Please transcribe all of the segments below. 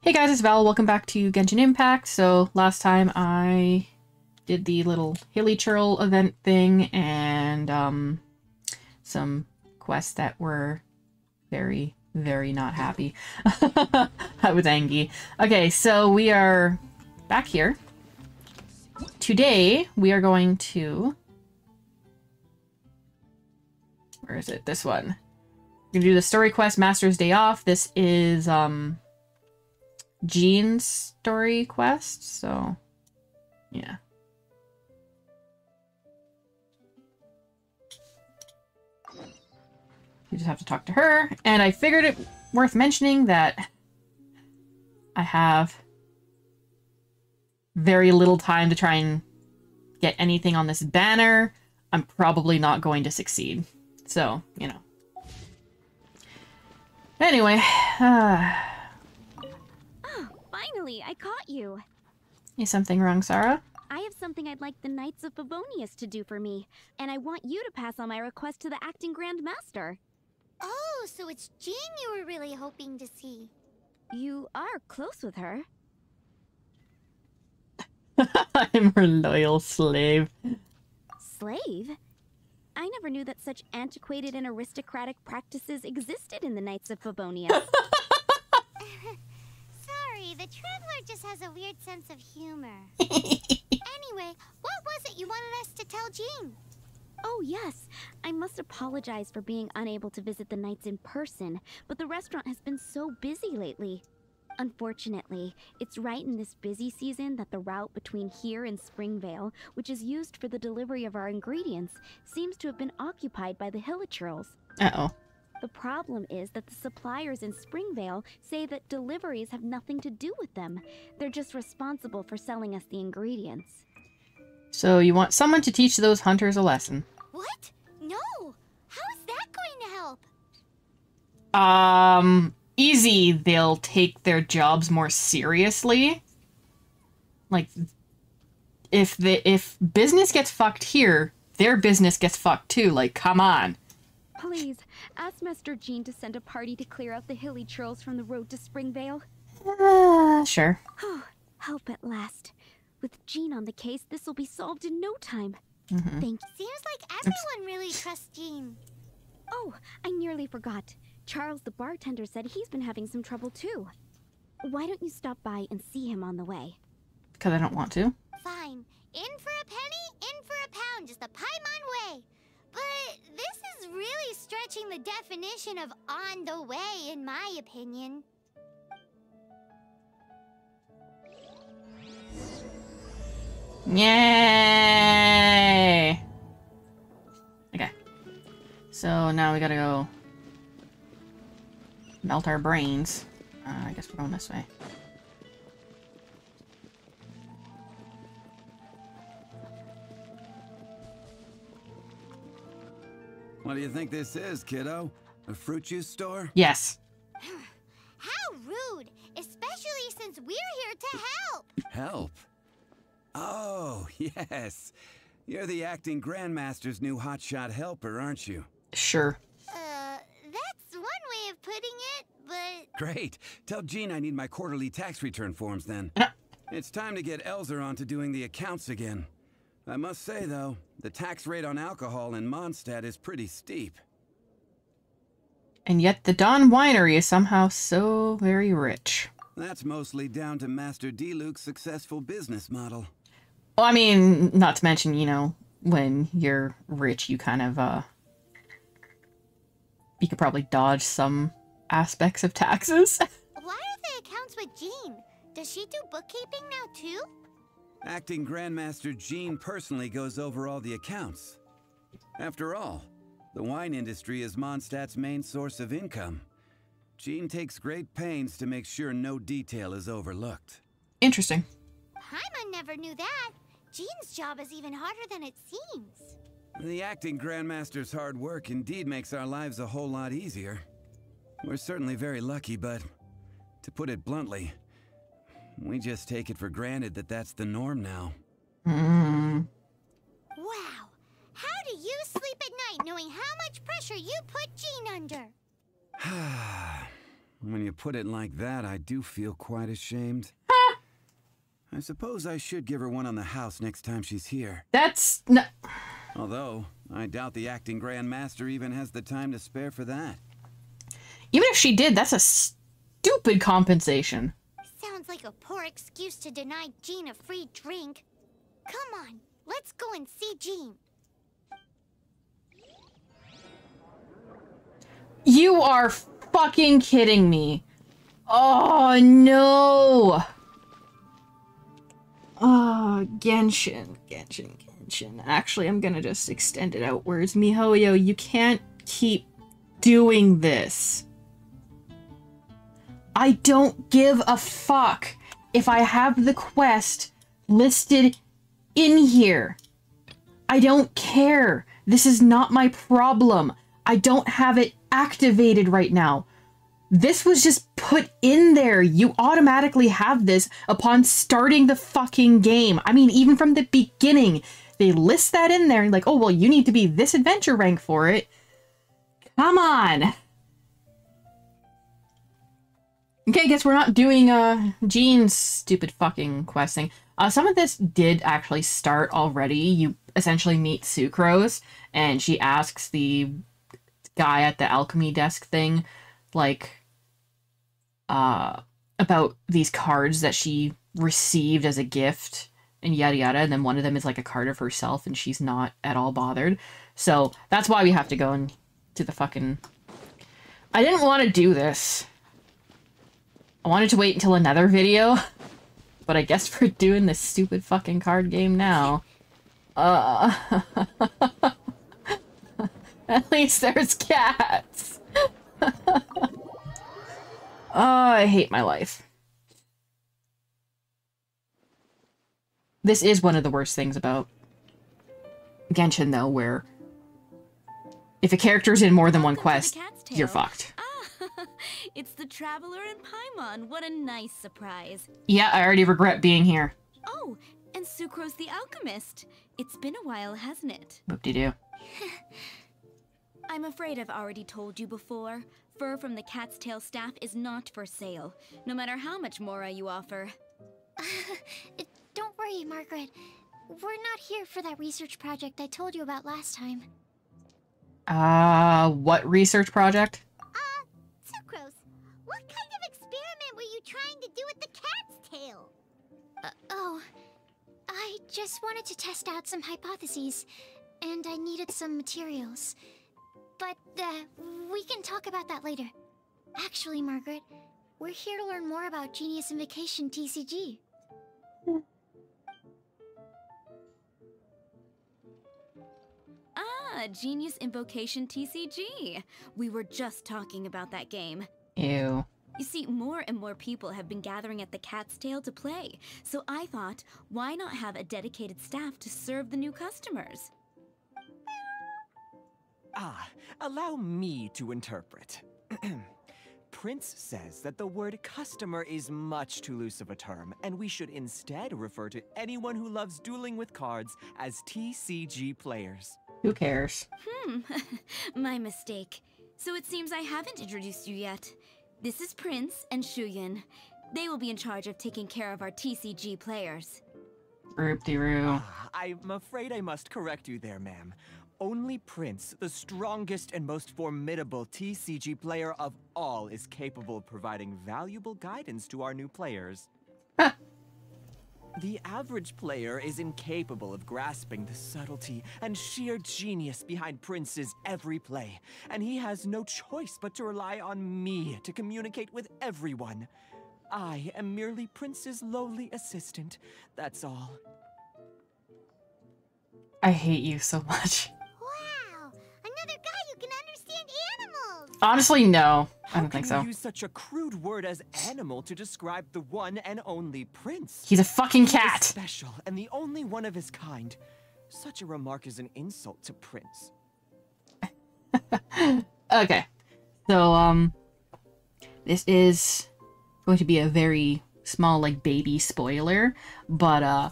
Hey guys, it's Val. Welcome back to Genshin Impact. So last time I did the little hilly churl event thing and some quests that were very, very not happy. I was angry. Okay, so we are back here. Today we are going to... Where is it? This one. We're gonna do the story quest, Master's Day Off. This is Jean's story quest, so yeah. You just have to talk to her, and I figured it worth mentioning that I have very little time to try and get anything on this banner. I'm probably not going to succeed, so, you know. Anyway, Finally, I caught you. Is something wrong, Sarah? I have something I'd like the Knights of Favonius to do for me, and I want you to pass on my request to the acting Grand Master. Oh, so it's Jean you were really hoping to see. You are close with her. I'm her loyal slave. Slave? I never knew that such antiquated and aristocratic practices existed in the Knights of Favonius. Sorry, the Traveler just has a weird sense of humor. Anyway, what was it you wanted us to tell Jean? Oh yes, I must apologize for being unable to visit the Knights in person, but the restaurant has been so busy lately. Unfortunately, it's right in this busy season that the route between here and Springvale, which is used for the delivery of our ingredients, seems to have been occupied by the Hilichurls. Uh-oh. The problem is that the suppliers in Springvale say that deliveries have nothing to do with them. They're just responsible for selling us the ingredients. So you want someone to teach those hunters a lesson. What? No! How is that going to help? Easy. They'll take their jobs more seriously. Like, if business gets fucked here, their business gets fucked too. Like, come on. Please, ask Master Jean to send a party to clear out the Hilichurls from the road to Springvale. Sure. Oh, help at last. With Jean on the case, this will be solved in no time. Mm-hmm. Thank you. Seems like everyone really trusts Jean. Oh, I nearly forgot. Charles the bartender said he's been having some trouble too. Why don't you stop by and see him on the way? Because I don't want to. Fine. In for a penny, in for a pound, just a paimon way. But this is really stretching the definition of on the way, in my opinion. Yay! Okay. So now we gotta go melt our brains. I guess we're going this way. What do you think this is, kiddo? A fruit juice store? Yes. How rude! Especially since we're here to help! Help? Oh, yes. You're the acting Grandmaster's new hotshot helper, aren't you? Sure. That's one way of putting it, but... Great. Tell Jean I need my quarterly tax return forms then. It's time to get Elzer on to doing the accounts again. I must say, though, the tax rate on alcohol in Mondstadt is pretty steep. And yet the Dawn Winery is somehow so very rich. That's mostly down to Master D-Luke's successful business model. Well, I mean, not to mention, you know, when you're rich, you kind of, you could probably dodge some aspects of taxes. Why are the accounts with Jean? Does she do bookkeeping now, too? Acting Grandmaster Jean personally goes over all the accounts. After all, the wine industry is Mondstadt's main source of income. Jean takes great pains to make sure no detail is overlooked. Interesting. Paimon never knew that. Jean's job is even harder than it seems. The acting Grandmaster's hard work indeed makes our lives a whole lot easier. We're certainly very lucky, but to put it bluntly, we just take it for granted that that's the norm now. Mm. Wow. How do you sleep at night knowing how much pressure you put Jean under? When you put it like that, I do feel quite ashamed. I suppose I should give her one on the house next time she's here. That's no. Although, I doubt the acting Grandmaster even has the time to spare for that. Even if she did, that's a stupid compensation. Sounds like a poor excuse to deny Jean a free drink. Come on, let's go and see Jean. You are fucking kidding me. Oh, no. Oh, Genshin. Actually, I'm gonna just extend it outwards. MiHoYo, you can't keep doing this. I don't give a fuck if I have the quest listed in here. I don't care. This is not my problem. I don't have it activated right now. This was just put in there. You automatically have this upon starting the fucking game. I mean, even from the beginning, they list that in there and like, oh, well, you need to be this adventure rank for it. Come on. Okay, I guess we're not doing Jean's stupid fucking questing. Some of this did actually start already. You essentially meet Sucrose, and she asks the guy at the alchemy desk thing, like, about these cards that she received as a gift, and yada yada, and then one of them is like a card of herself, and she's not at all bothered. So that's why we have to go into the fucking... I didn't want to do this. I wanted to wait until another video, but I guess we're doing this stupid fucking card game now. At least there's cats. Oh, I hate my life. This is one of the worst things about Genshin, though, where if a character's in more than one quest, you're fucked. It's the Traveler and Paimon. What a nice surprise. Yeah, I already regret being here. Oh, and Sucrose the Alchemist. It's been a while, hasn't it? Whoop-de-doo. I'm afraid I've already told you before. Fur from the Cat's Tail staff is not for sale, no matter how much Mora you offer. Don't worry, Margaret. We're not here for that research project I told you about last time. What research project? Sucrose, what kind of experiment were you trying to do with the cat's tail? I just wanted to test out some hypotheses, and I needed some materials. But, we can talk about that later. Actually, Margaret, we're here to learn more about Genius Invocation TCG. Genius Invocation TCG. We were just talking about that game. Ew. You see, more and more people have been gathering at the Cat's Tail to play, so I thought, why not have a dedicated staff to serve the new customers? Allow me to interpret. Prince says that the word customer is much too loose of a term, and we should instead refer to anyone who loves dueling with cards as TCG players. Who cares? My mistake. So it seems I haven't introduced you yet. This is Prince and Shuyan. They will be in charge of taking care of our TCG players. Roop-de-roo. I'm afraid I must correct you there, ma'am. Only Prince, the strongest and most formidable TCG player of all, is capable of providing valuable guidance to our new players. The average player is incapable of grasping the subtlety and sheer genius behind Prince's every play, and he has no choice but to rely on me to communicate with everyone. I am merely Prince's lowly assistant, that's all. I hate you so much. Wow! Another guy who can understand animals! Honestly, no. I don't think How so. can you use such a crude word as animal to describe the one and only Prince? He's a fucking He is cat. special and the only one of his kind. Such a remark is an insult to Prince. Okay. So, this is going to be a very small, like, baby spoiler, but,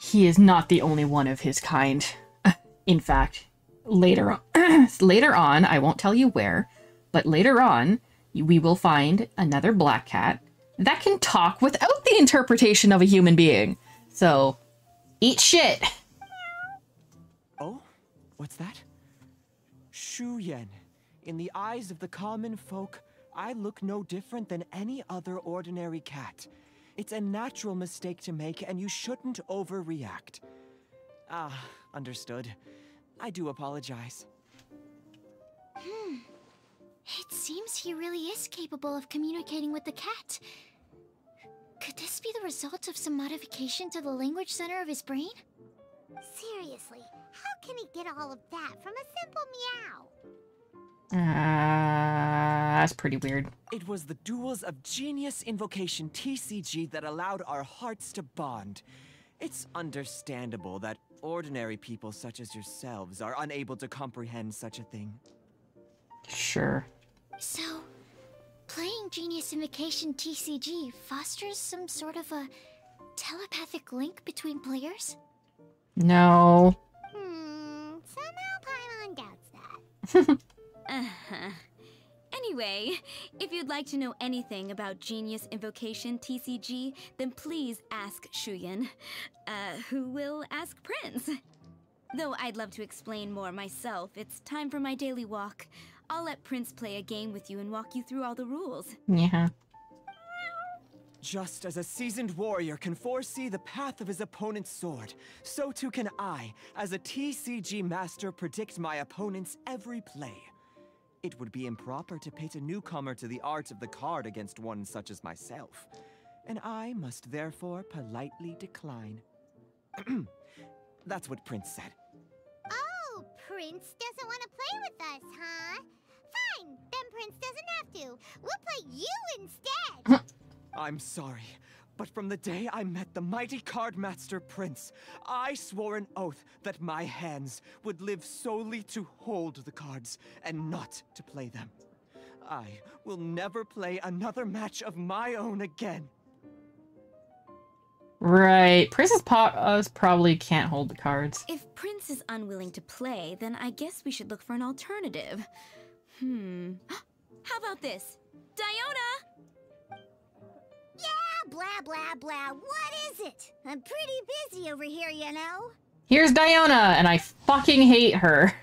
he is not the only one of his kind. In fact, later on, I won't tell you where, but later on, we will find another black cat that can talk without the interpretation of a human being. So, eat shit. Oh? What's that? Shuyen. In the eyes of the common folk, I look no different than any other ordinary cat. It's a natural mistake to make, and you shouldn't overreact. Ah, understood. I do apologize. It seems he really is capable of communicating with the cat. Could this be the result of some modification to the language center of his brain? Seriously, how can he get all of that from a simple meow? That's pretty weird. It was the duels of Genius Invocation TCG that allowed our hearts to bond. It's understandable that ordinary people such as yourselves are unable to comprehend such a thing. Sure. So, playing Genius Invocation TCG fosters some sort of a telepathic link between players? No. Somehow Paimon doubts that. Anyway, if you'd like to know anything about Genius Invocation TCG, then please ask Shuyen, who will ask Prince. Though I'd love to explain more myself, it's time for my daily walk. I'll let Prince play a game with you and walk you through all the rules. Yeah. Just as a seasoned warrior can foresee the path of his opponent's sword, so too can I, as a TCG master, predict my opponent's every play. It would be improper to pit a newcomer to the art of the card against one such as myself, and I must therefore politely decline. That's what Prince said. Oh, Prince doesn't want to play with us, huh? Fine, then Prince doesn't have to. We'll play you instead. I'm sorry, but from the day I met the mighty card master Prince, I swore an oath that my hands would live solely to hold the cards and not to play them. I will never play another match of my own again. Right. Prince's probably can't hold the cards. If Prince is unwilling to play, then I guess we should look for an alternative. How about this? Diona! Yeah, blah, blah, blah. What is it? I'm pretty busy over here, you know? Here's Diona, and I fucking hate her.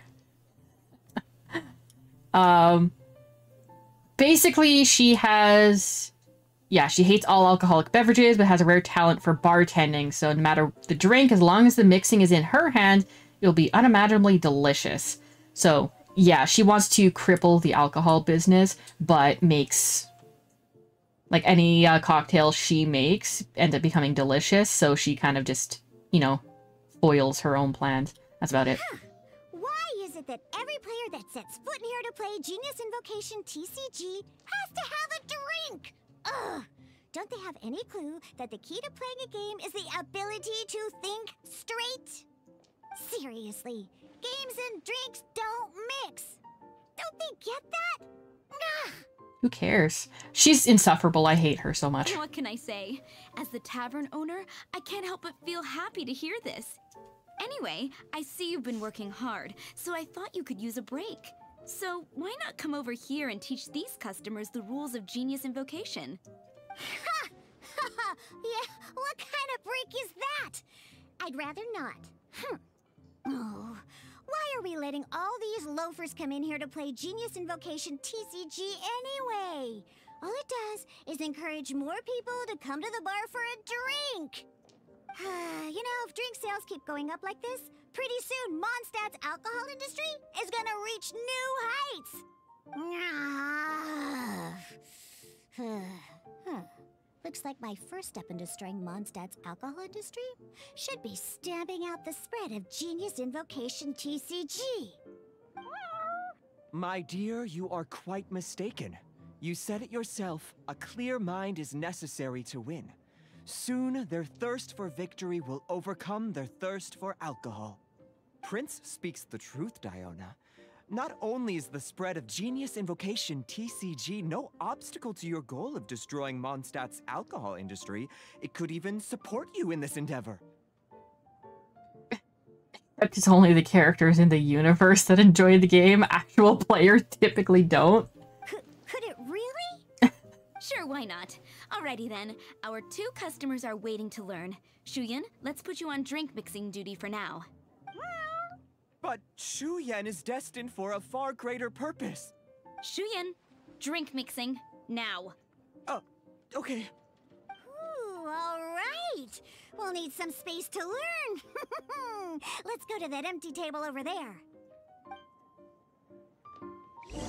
Basically, she has... Yeah, she hates all alcoholic beverages, but has a rare talent for bartending, so no matter the drink, as long as the mixing is in her hand, it'll be unimaginably delicious. So, yeah, she wants to cripple the alcohol business, but makes... Like, any cocktail she makes ends up becoming delicious, so she kind of just, you know, foils her own plans. That's about it. Huh. Why is it that every player that sets foot in here to play Genius Invocation TCG has to have a drink? Ugh! Don't they have any clue that the key to playing a game is the ability to think straight? Seriously, games and drinks don't mix. Don't they get that? Ugh! Who cares? She's insufferable. I hate her so much. What can I say? As the tavern owner, I can't help but feel happy to hear this. Anyway, I see you've been working hard, so I thought you could use a break. So why not come over here and teach these customers the rules of Genius Invocation? Ha! Ha! Yeah, what kind of break is that? I'd rather not. Oh, why are we letting all these loafers come in here to play Genius Invocation TCG anyway? All it does is encourage more people to come to the bar for a drink. You know, if drink sales keep going up like this, pretty soon Mondstadt's alcohol industry is gonna reach new heights. Looks like my first step in destroying Mondstadt's alcohol industry should be stamping out the spread of Genius Invocation TCG. My dear, you are quite mistaken. You said it yourself, a clear mind is necessary to win. Soon, their thirst for victory will overcome their thirst for alcohol. Prince speaks the truth, Diona. Not only is the spread of Genius Invocation TCG no obstacle to your goal of destroying Mondstadt's alcohol industry, it could even support you in this endeavor. It's only the characters in the universe that enjoy the game. Actual players typically don't. Could it really? Sure, why not? Alrighty then. Our 2 customers are waiting to learn. Shuyan, let's put you on drink mixing duty for now. But Shuyan is destined for a far greater purpose. Shuyan, drink mixing, now. Okay. Ooh, all right. We'll need some space to learn. Let's go to that empty table over there.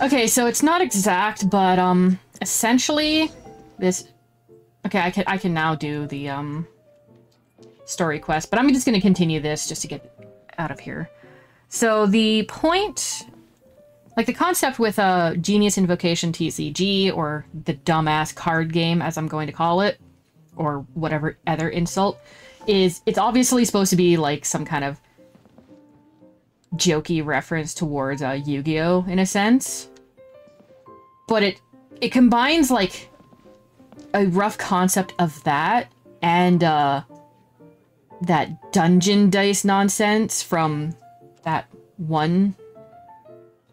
Okay, so it's not exact, but essentially this. Okay, I can now do the story quest, but I'm just going to continue this just to get out of here. So the point, like the concept with Genius Invocation TCG, or the dumbass card game, as I'm going to call it, or whatever other insult, is it's obviously supposed to be like some kind of jokey reference towards Yu-Gi-Oh! In a sense. But it combines like a rough concept of that and that dungeon dice nonsense from that one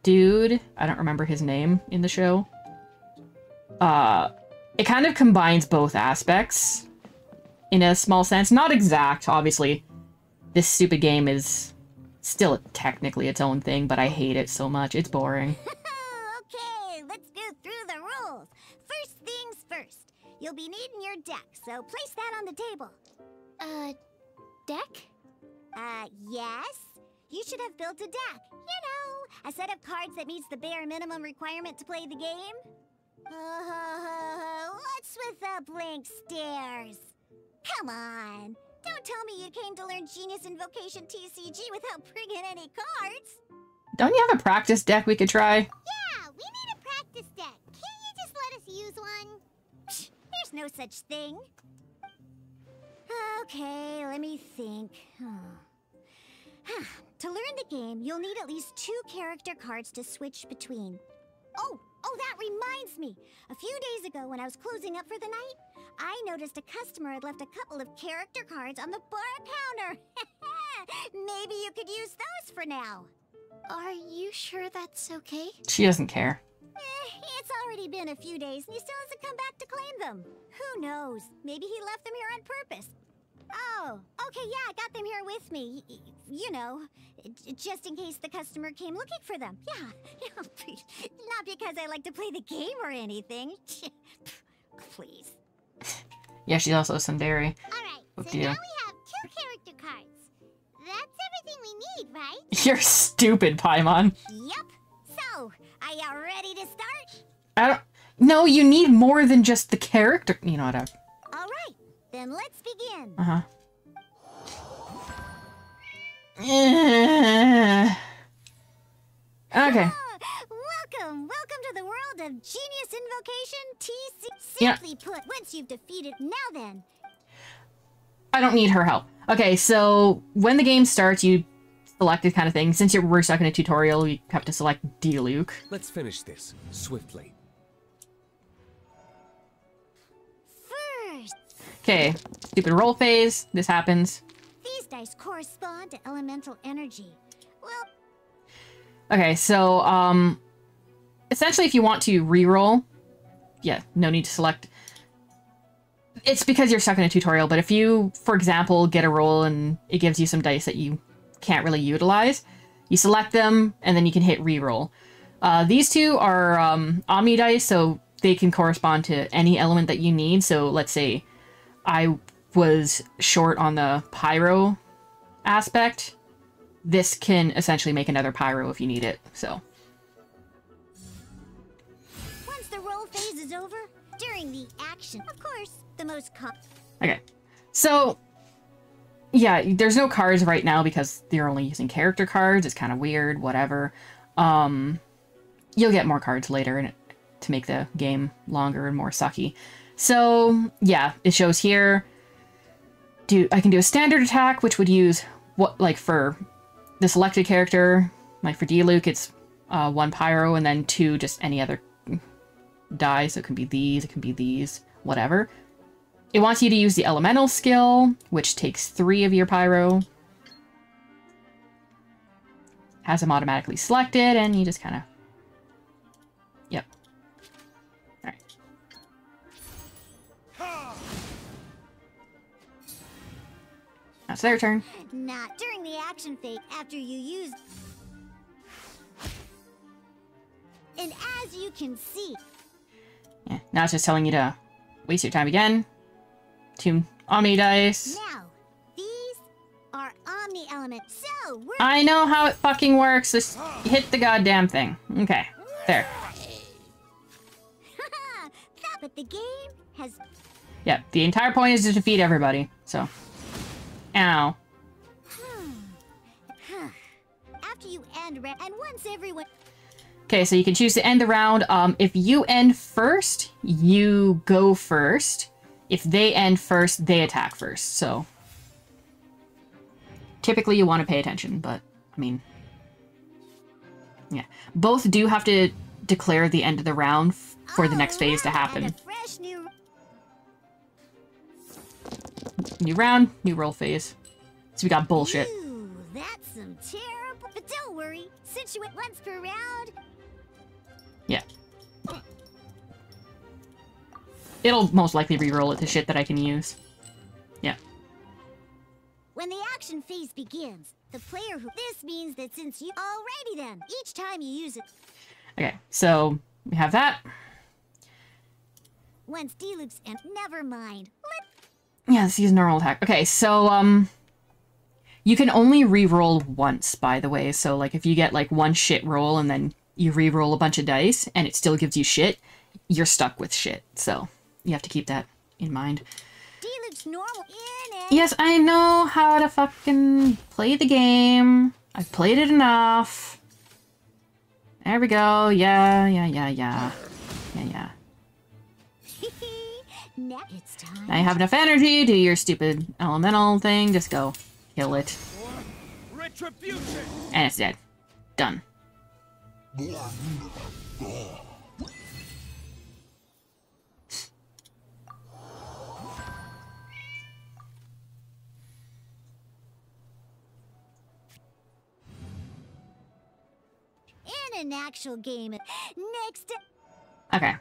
dude. I don't remember his name in the show. It kind of combines both aspects in a small sense. Not exact, obviously. This stupid game is still technically its own thing, but I hate it so much. It's boring. Okay, let's go through the rules. First things first. You'll be needing your deck, so place that on the table. Deck? Yes? You should have built a deck. You know, a set of cards that meets the bare minimum requirement to play the game. What's with the blank stares? Come on. Don't tell me you came to learn Genius Invocation TCG without bringing any cards. Don't you have a practice deck we could try? Yeah, we need a practice deck. Can't you just let us use one? Psh, there's no such thing. Okay, let me think. To learn the game, you'll need at least 2 character cards to switch between. Oh, that reminds me. A few days ago when I was closing up for the night, I noticed a customer had left a couple of character cards on the bar counter. Maybe you could use those for now. Are you sure that's okay? She doesn't care. It's already been a few days and he still hasn't come back to claim them. Who knows? Maybe he left them here on purpose. Oh, okay, yeah, I got them here with me. You know, just in case the customer came looking for them. Yeah, not because I like to play the game or anything. Please. Yeah, she's also Sundari. Alright, Oh, so dear. now we have 2 character cards. That's everything we need, right? You're stupid, Paimon. Yep. So, are you ready to start? I don't... No, you need more than just the character. You know what? Alright, then let's begin. Uh-huh. Okay. Welcome to the world of Genius Invocation TC. Yeah. Simply put, once you've defeated, now then. I don't need her help. Okay, so when the game starts, you select this kind of thing. Since we're stuck in a tutorial, you have to select Diluc. Let's finish this swiftly. First, Okay, stupid roll phase. This happens. these dice correspond to elemental energy. Well, Okay, so, essentially if you want to reroll, yeah, no need to select. It's because you're stuck in a tutorial, but if you, for example, get a roll and it gives you some dice that you can't really utilize, you select them, and then you can hit reroll. These two are Omni dice, so they can correspond to any element that you need. So let's say I was short on the pyro aspect. This can essentially make another pyro if you need it, so. once the roll phase is over, during the action, of course, the most Okay, so, yeah, there's no cards right now because they're only using character cards. It's kind of weird, whatever. You'll get more cards later to make the game longer and more sucky. So, yeah, it shows here. I can do a standard attack, which would use, for the selected character, like for Diluc, it's 1 pyro and then 2 just any other die. So it can be these, whatever. It wants you to use the elemental skill, which takes 3 of your pyro. Has them automatically selected, and you just kind of... Yep. Alright. That's their turn. Not during the action phase after you use. And as you can see. Yeah, now it's just telling you to waste your time again. 2 Omni dice. Now, these are Omni elements. So we're. I know how it fucking works. Just hit the goddamn thing. Okay, there. But the game has. Yeah, the entire point is to defeat everybody. So, ow. After you end, and once everyone. Okay, so you can choose to end the round. If you end first, you go first. If they end first, they attack first. So, typically you want to pay attention, but, I mean, yeah. Both do have to declare the end of the round for the next phase to happen. New round, new roll phase. So we got bullshit. Ooh, that's some terrible. But don't worry, since you went once per round. Yeah. It'll most likely re-roll it to shit that I can use. Yeah. When the action phase begins, the player who. This means that since you. Alrighty then, each time you use it. Okay, so we have that. Once Deluxe and. Never mind. Yeah, let's use normal attack. Okay, so, you can only re-roll once, by the way. So, like, if you get, like, one shit roll and then you re-roll a bunch of dice and it still gives you shit, you're stuck with shit. So, you have to keep that in mind. Deluxe normal in it. Yes, I know how to fucking play the game. I've played it enough. There we go. Yeah. Yeah. Now it's time. Now you have enough energy, do your stupid elemental thing, just go kill it. Retribution. And it's dead. Done. In an actual game. Next. Okay.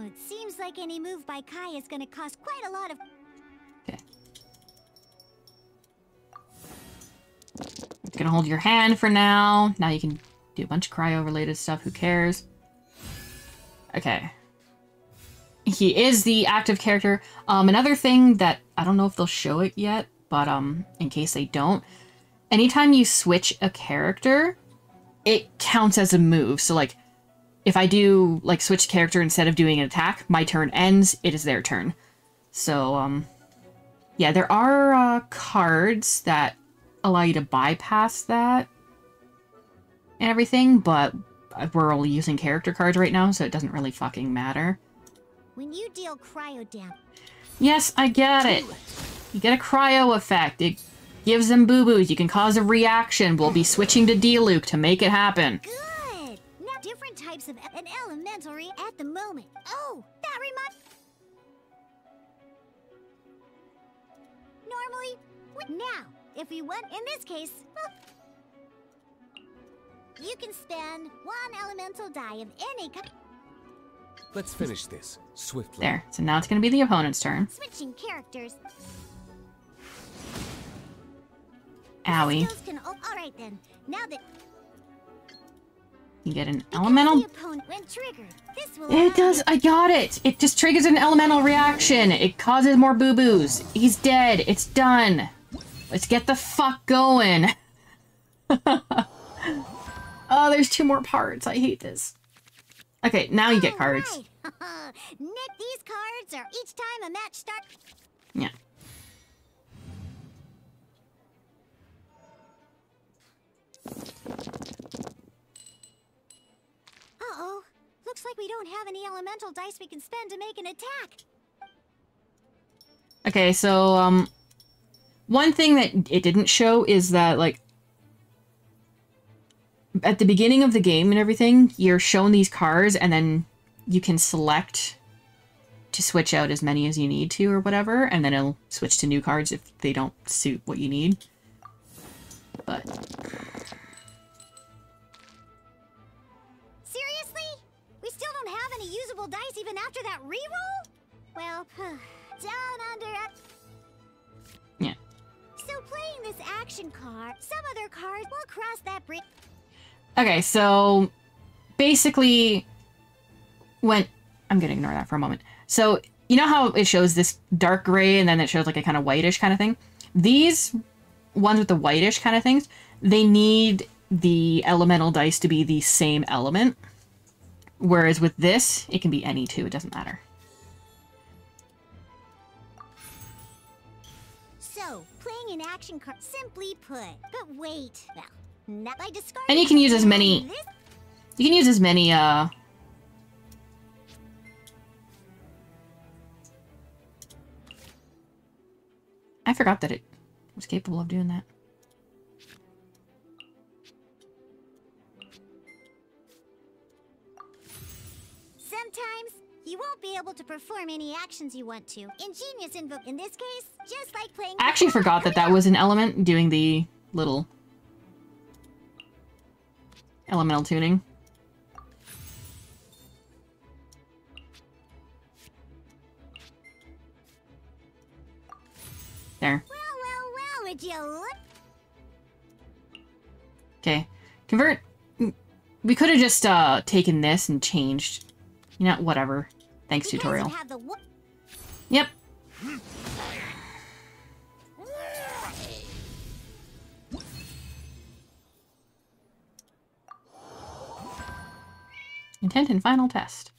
It seems like any move by Kai is going to cost quite a lot of. Okay. It's gonna hold your hand for now. Now you can do a bunch of cryo-related stuff. Who cares? Okay. He is the active character. Another thing that I don't know if they'll show it yet, but in case they don't, anytime you switch a character, it counts as a move. So like, if I do like switch character instead of doing an attack, my turn ends. It is their turn. So yeah, there are cards that allow you to bypass that and everything, but we're only using character cards right now, so it doesn't really fucking matter. When you deal cryo damage. Yes, I get it. You get a cryo effect. It gives them boo-boos. You can cause a reaction. We'll be switching to D-Luke to make it happen. Good. Now different types of an elemental at the moment. Oh, that reminds. Normally, now, if we went in this case, you can spend one elemental die of any kind. Let's finish this swiftly. There. So now it's going to be the opponent's turn. Switching characters. Owie. All right then. Now that You get an elemental. the opponent, when triggered, this will It does. I got it. It just triggers an elemental reaction. It causes more boo-boos. He's dead. It's done. Let's get the fuck going. Oh, there's 2 more parts. I hate this. Okay, now you get cards. Right. Nick, these cards are each time a match starts. Yeah. Uh-oh. Looks like we don't have any elemental dice we can spend to make an attack. Okay, so, one thing that it didn't show is that, like, at the beginning of the game and everything, you're shown these cards, and then you can select to switch out as many as you need to or whatever, and then it'll switch to new cards if they don't suit what you need. But... Seriously? We still don't have any usable dice even after that reroll? Well, down under. Yeah. So playing this action card, some other cards will cross that bridge. Okay, so basically, when I'm gonna ignore that for a moment. So you know how it shows this dark gray and then it shows like a kind of whitish kind of thing? These ones with the whitish kind of things, they need the elemental dice to be the same element. Whereas with this, it can be any two, it doesn't matter. So, playing an action card, simply put. But wait, well, not by discarding. And you can use as many. This. You can use as many. I forgot that it was capable of doing that. Sometimes you won't be able to perform any actions you want to. Ingenious invoke in this case, just like playing. I actually forgot that that was an element, doing the little elemental tuning. There. Well, would you look? Okay. Convert. We could have just taken this and changed. You know, whatever. Thanks, Because tutorial. you have the Yep. Intent and final test.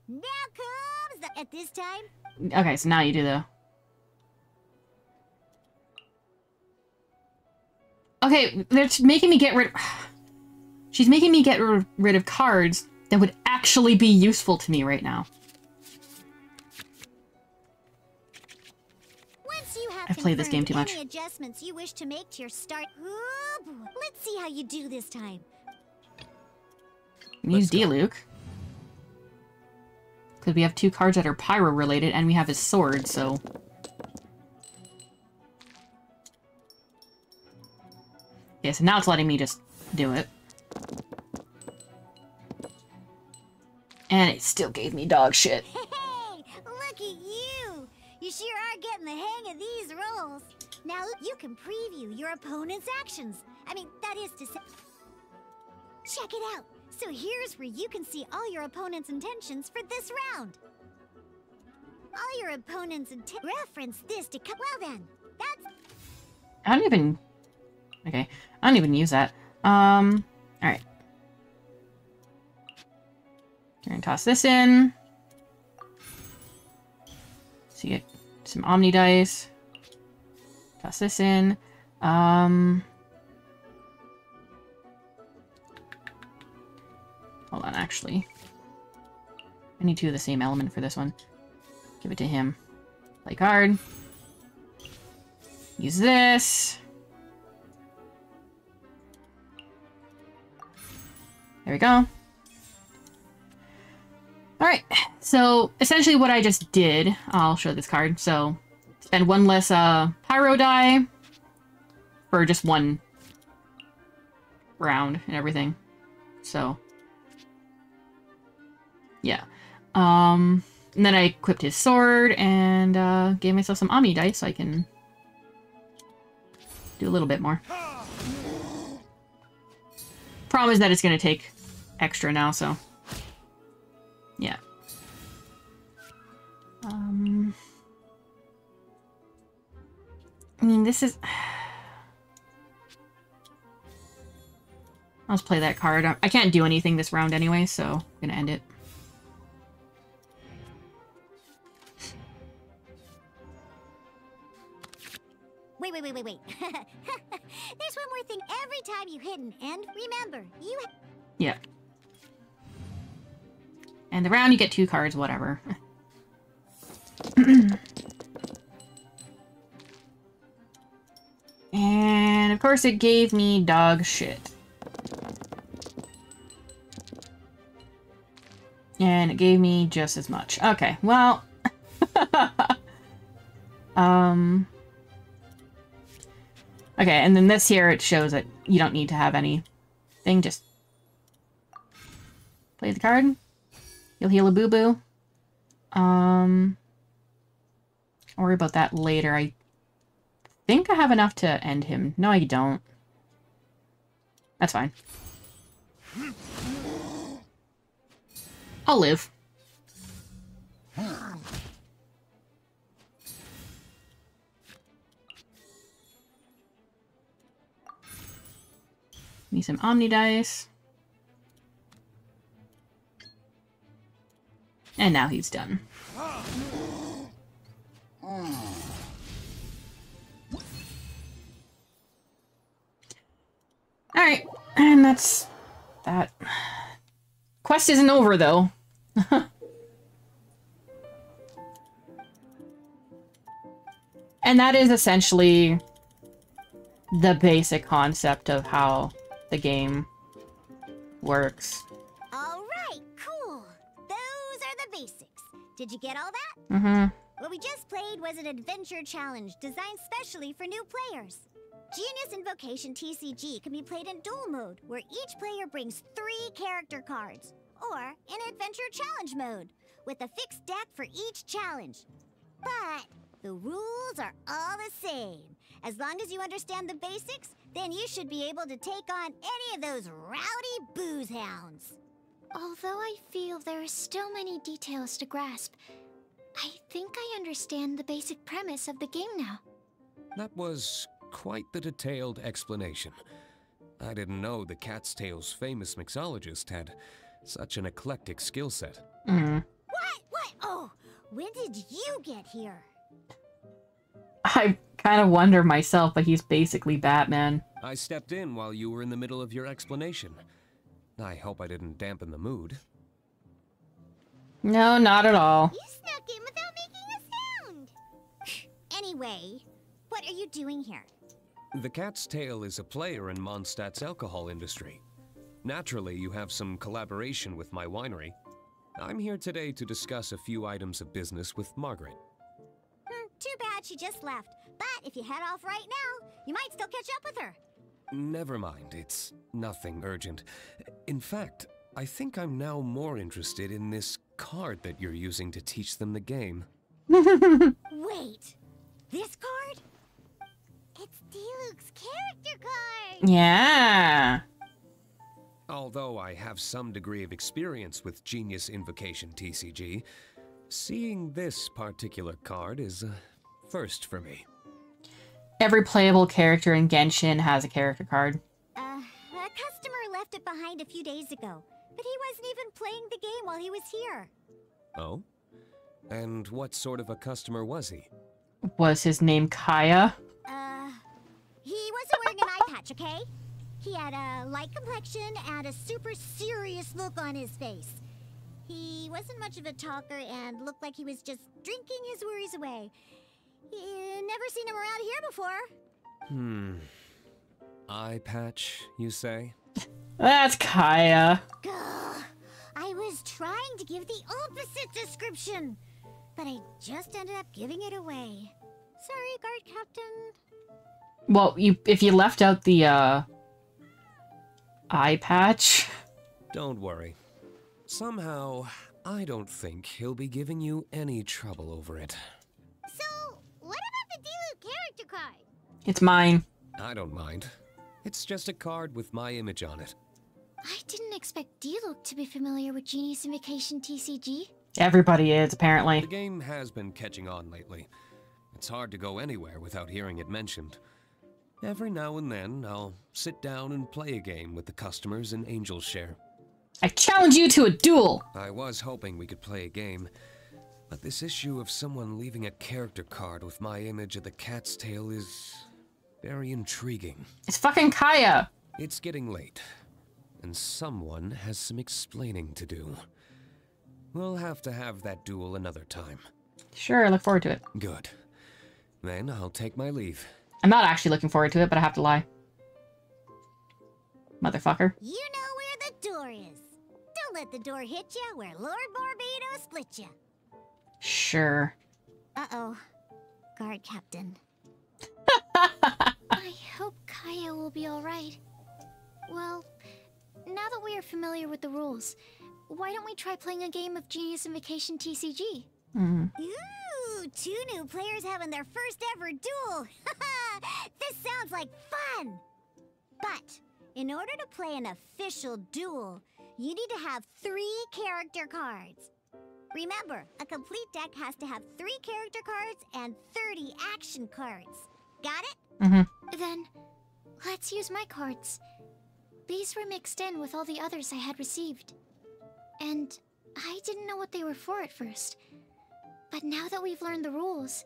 Now comes the. At this time. Okay, so now you do the... Okay, they're making me get rid... She's making me get rid of cards that would actually be useful to me right now. Once you have I've played this game too much. any adjustments you wish to make to your start. Oh boy. Let's see how you do this time. Use D-Luke. Because we have two cards that are pyro related and we have his sword, so... Yeah, so now it's letting me just do it. And it still gave me dog shit. Hey, look at you! You sure are getting the hang of these rolls. Now you can preview your opponent's actions. I mean, that is to say... Check it out! So here's where you can see all your opponent's intentions for this round. All your opponent's reference this to well then, that's... I don't even... Okay, I don't even use that. Alright. We're gonna toss this in. So you get some Omni dice. Toss this in. Hold on, actually. I need two of the same element for this one. Give it to him. Play card. Use this. There we go. Alright, so essentially what I just did, I'll show this card. So, spend one less pyro die for just one round and everything. So, yeah. And then I equipped his sword and gave myself some Omni dice so I can do a little bit more. Problem is that it's going to take extra now, so... Yeah. I mean, this is... I'll just play that card. I can't do anything this round anyway, so I'm gonna end it. Wait. There's one more thing every time you hit an end. Remember, you... Yeah. And the round you get 2 cards, whatever. And of course it gave me dog shit. And it gave me just as much. Okay, well... Okay, and then this here, it shows that you don't need to have anything, just play the card. You'll heal a boo-boo. I'll worry about that later. I think I have enough to end him. No, I don't. That's fine. I'll live. Need some Omni dice. And now he's done. Alright, and that's that. Quest isn't over, though. And that is essentially the basic concept of how the game works. Alright, cool. Those are the basics. Did you get all that? Mm-hmm. What we just played was an adventure challenge designed specially for new players. Genius Invocation TCG can be played in duel mode, where each player brings 3 character cards, or in adventure challenge mode, with a fixed deck for each challenge. But the rules are all the same. As long as you understand the basics, then you should be able to take on any of those rowdy booze hounds. Although I feel there are still many details to grasp, I think I understand the basic premise of the game now. That was quite the detailed explanation. I didn't know the Cat's Tail's famous mixologist had such an eclectic skill set. Mm-hmm. What? Oh, when did you get here? I kind of wonder myself, but he's basically Batman. I stepped in while you were in the middle of your explanation. I hope I didn't dampen the mood. No, not at all. You snuck in without making a sound. Anyway, what are you doing here? The Cat's Tail is a player in Mondstadt's alcohol industry. Naturally, you have some collaboration with my winery. I'm here today to discuss a few items of business with Margaret. Too bad she just left. But if you head off right now, you might still catch up with her. Never mind, it's nothing urgent. In fact, I think I'm now more interested in this card that you're using to teach them the game. Wait, this card? It's Diluc's character card! Yeah. Although I have some degree of experience with Genius Invocation TCG, seeing this particular card is a first for me. Every playable character in Genshin has a character card. A customer left it behind a few days ago, but he wasn't even playing the game while he was here. Oh? And what sort of a customer was he? Was his name Kaya? He wasn't wearing an eye patch, okay? He had a light complexion and a super serious look on his face. He wasn't much of a talker and looked like he was just drinking his worries away. Never seen him around here before. Eye patch, you say? That's Kaya. Gah, I was trying to give the opposite description, but I just ended up giving it away. Sorry, guard captain. Well, if you left out the eye patch. Don't worry. Somehow, I don't think he'll be giving you any trouble over it. So, what about the Diluc character card? It's mine. I don't mind. It's just a card with my image on it. I didn't expect Diluc to be familiar with Genius Invocation TCG. Everybody is, apparently. The game has been catching on lately. It's hard to go anywhere without hearing it mentioned. Every now and then, I'll sit down and play a game with the customers in Angel's Share. I challenge you to a duel! I was hoping we could play a game, but this issue of someone leaving a character card with my image of the Cat's Tail is very intriguing. It's fucking Kaya! It's getting late, and someone has some explaining to do. We'll have to have that duel another time. Sure, I look forward to it. Good. Then I'll take my leave. I'm not actually looking forward to it, but I have to lie. Motherfucker. You know where the door is. Don't let the door hit you where Lord Barbados split you. Sure. Uh-oh. Guard captain. I hope Kaya will be alright. Well, now that we are familiar with the rules, why don't we try playing a game of Genius Invocation TCG? Ooh, 2 new players having their first ever duel. This sounds like fun. But in order to play an official duel, you need to have 3 character cards. Remember, a complete deck has to have 3 character cards and 30 action cards. Got it? Mm-hmm. Then, let's use my cards. These were mixed in with all the others I had received. And I didn't know what they were for at first. But now that we've learned the rules,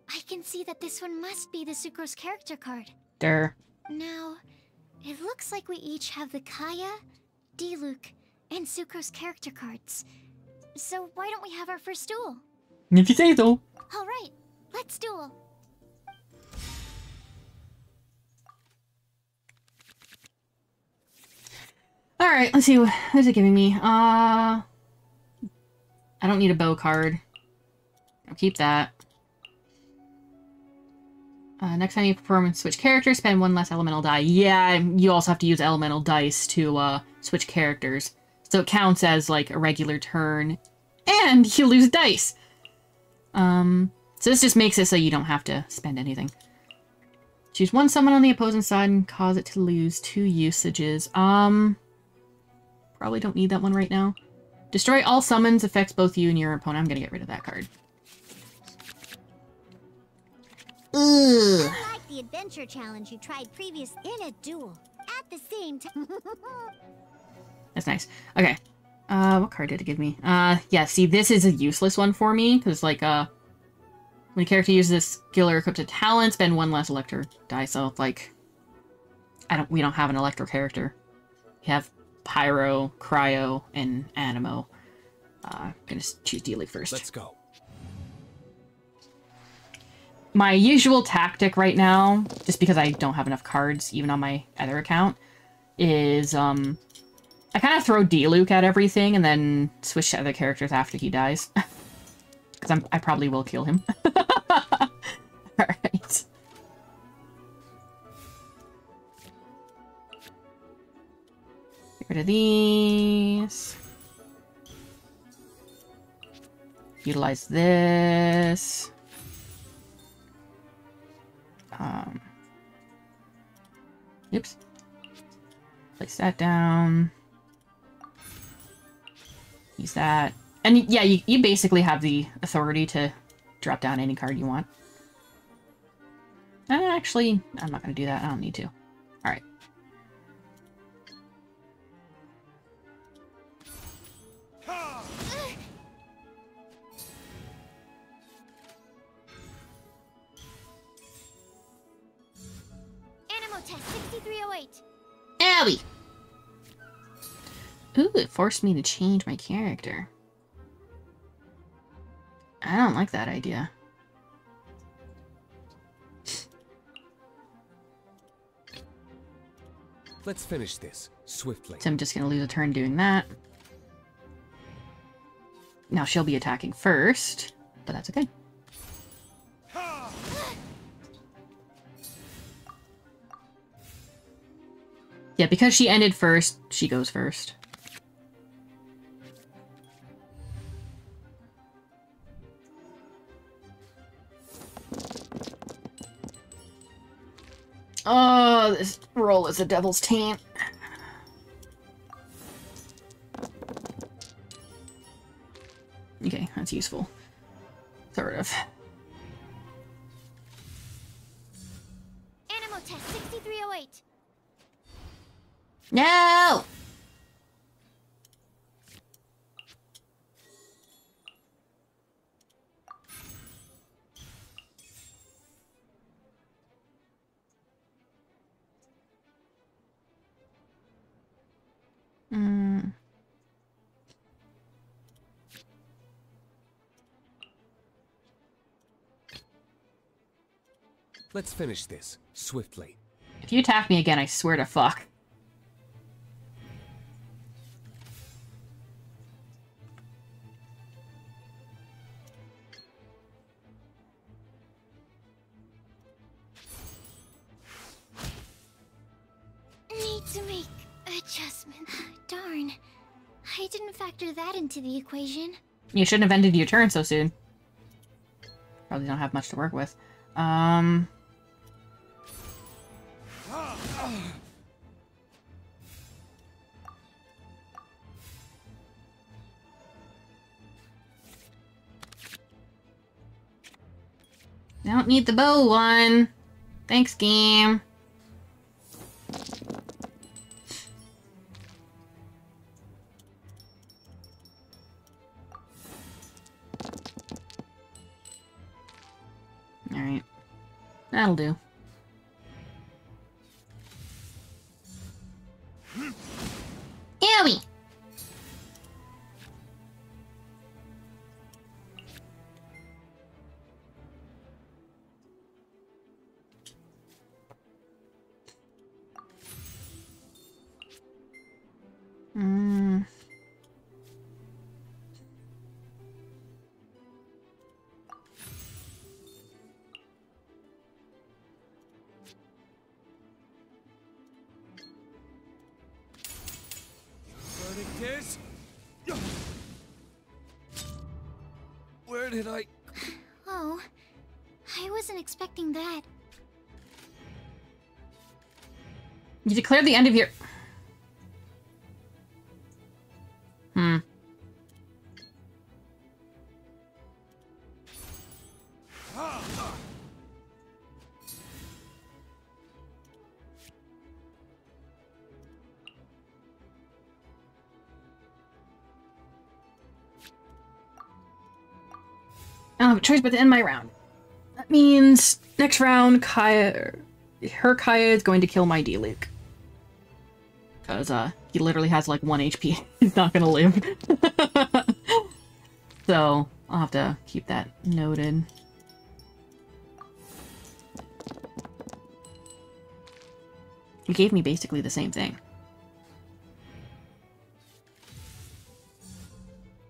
I can see that this one must be the Sucrose character card. Durr. Now, it looks like we each have the Kaya, Diluc, and Sucrose character cards. So why don't we have our first duel? If you say so. Alright, let's duel. Alright, let's see. What is it giving me? I don't need a bow card. I'll keep that. Next time you perform switch characters, spend 1 less elemental die. Yeah, you also have to use elemental dice to switch characters. So it counts as like a regular turn. And you lose dice! So this just makes it so you don't have to spend anything. Choose 1 summon on the opposing side and cause it to lose 2 usages. Probably don't need that one right now. Destroy all summons, affects both you and your opponent. I'm gonna get rid of that card. Ugh. Unlike the adventure challenge you tried previous in a duel, at the same time. That's nice. Okay. What card did it give me? Yeah, see, this is a useless one for me, because, like, when a character uses a skill or equips a talent, spend 1 less electro die, so, like, we don't have an electro character. We have Pyro, Cryo, and Animo. I'm gonna choose Dealy first. Let's go. My usual tactic right now, just because I don't have enough cards, even on my other account, is, I kind of throw Diluc at everything and then switch to other characters after he dies. Because I probably will kill him. Alright. Get rid of these. Utilize this. Oops. Place that down. Use that. And yeah, you basically have the authority to drop down any card you want. Actually, I'm not going to do that. I don't need to. Alright. Animo test 6308. Owie! Ooh, it forced me to change my character. I don't like that idea. Let's finish this swiftly. So I'm just going to lose a turn doing that. Now she'll be attacking first, but that's okay. Yeah, because she ended first, she goes first. Oh, this roll is a devil's taint. Okay, that's useful. Sort of. Animo test 6308. No! Let's finish this swiftly. If you attack me again, I swear to fuck. Need to make adjustments. Darn. I didn't factor that into the equation. You shouldn't have ended your turn so soon. Probably don't have much to work with. I don't need the bow one. Thanks, game. Alright. That'll do. Ewie! Where did I... Oh, I wasn't expecting that. You declared the end of your... I don't have a choice but to end my round. That means next round, Kaya is going to kill my D-Luke. Because, he literally has like 1 HP. He's not gonna live. So, I'll have to keep that noted. He gave me basically the same thing.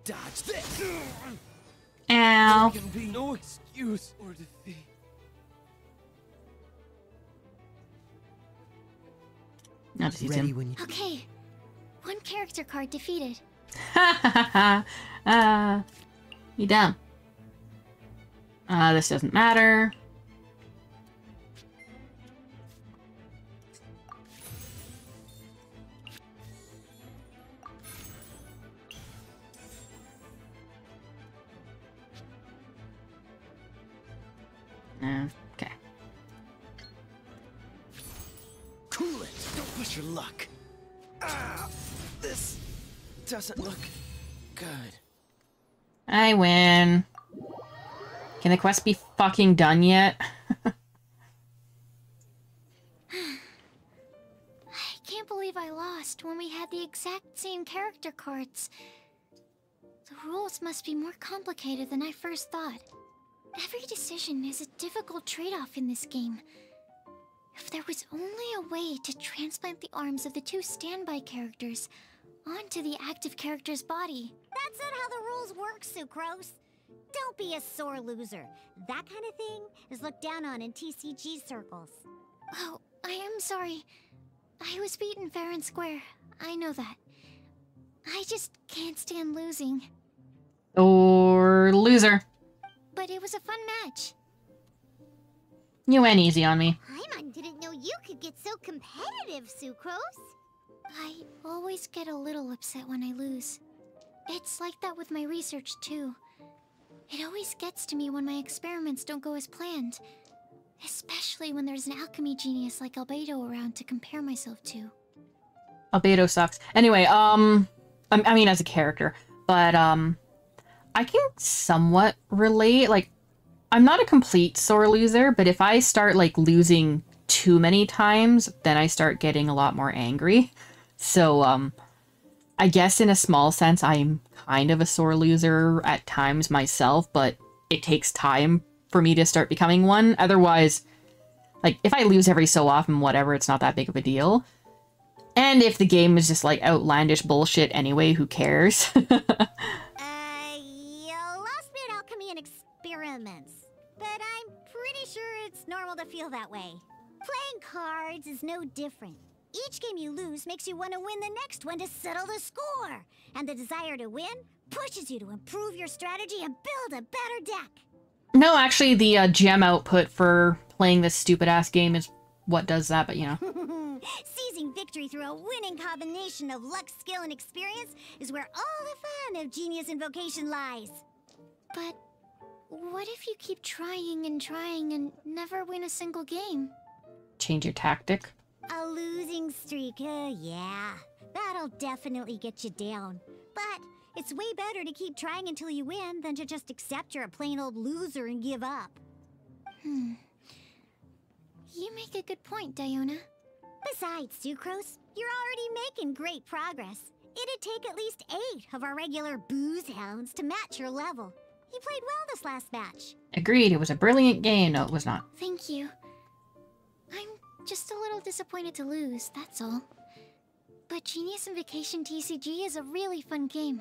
Dodge this! Ow! There can be no excuse or defeat. I'll just use him. When you... Okay, one character card defeated. Ha ha ha! You dumb. This doesn't matter. Okay. Cool it! Don't push your luck. Ah, this doesn't look good. I win. Can the quest be fucking done yet? I can't believe I lost when we had the exact same character cards. The rules must be more complicated than I first thought. Every decision is a difficult trade-off in this game. If there was only a way to transplant the arms of the 2 standby characters onto the active character's body. That's not how the rules work, Sucrose. Don't be a sore loser. That kind of thing is looked down on in TCG circles. Oh, I am sorry. I was beaten fair and square. I know that. I just can't stand losing. Or loser. But it was a fun match. You went easy on me. Paimon didn't know you could get so competitive, Sucrose. I always get a little upset when I lose. It's like that with my research, too. It always gets to me when my experiments don't go as planned. Especially when there's an alchemy genius like Albedo around to compare myself to. Albedo sucks. Anyway, I mean as a character. But, I can somewhat relate. Like, I'm not a complete sore loser, but if I start, like, losing too many times, then I start getting a lot more angry. So, I guess in a small sense, I'm kind of a sore loser at times myself, but it takes time for me to start becoming one. Otherwise, like, if I lose every so often, whatever, it's not that big of a deal. And if the game is just, like, outlandish bullshit anyway, who cares? You lost me at alchemy and experiments, but I'm pretty sure it's normal to feel that way. Playing cards is no different. Each game you lose makes you want to win the next one to settle the score. And the desire to win pushes you to improve your strategy and build a better deck. No, actually, the gem output for playing this stupid-ass game is what does that, but you know. Seizing victory through a winning combination of luck, skill, and experience is where all the fun of genius invocation lies. But what if you keep trying and never win a single game? Change your tactic. A losing streak, yeah. That'll definitely get you down. But it's way better to keep trying until you win than to just accept you're a plain old loser and give up. You make a good point, Diona. Besides, Sucrose, you're already making great progress. It'd take at least 8 of our regular booze hounds to match your level. You played well this last match. Agreed, it was a brilliant game. No, it was not. Thank you. I'm just a little disappointed to lose, that's all. But Genius Invocation TCG is a really fun game.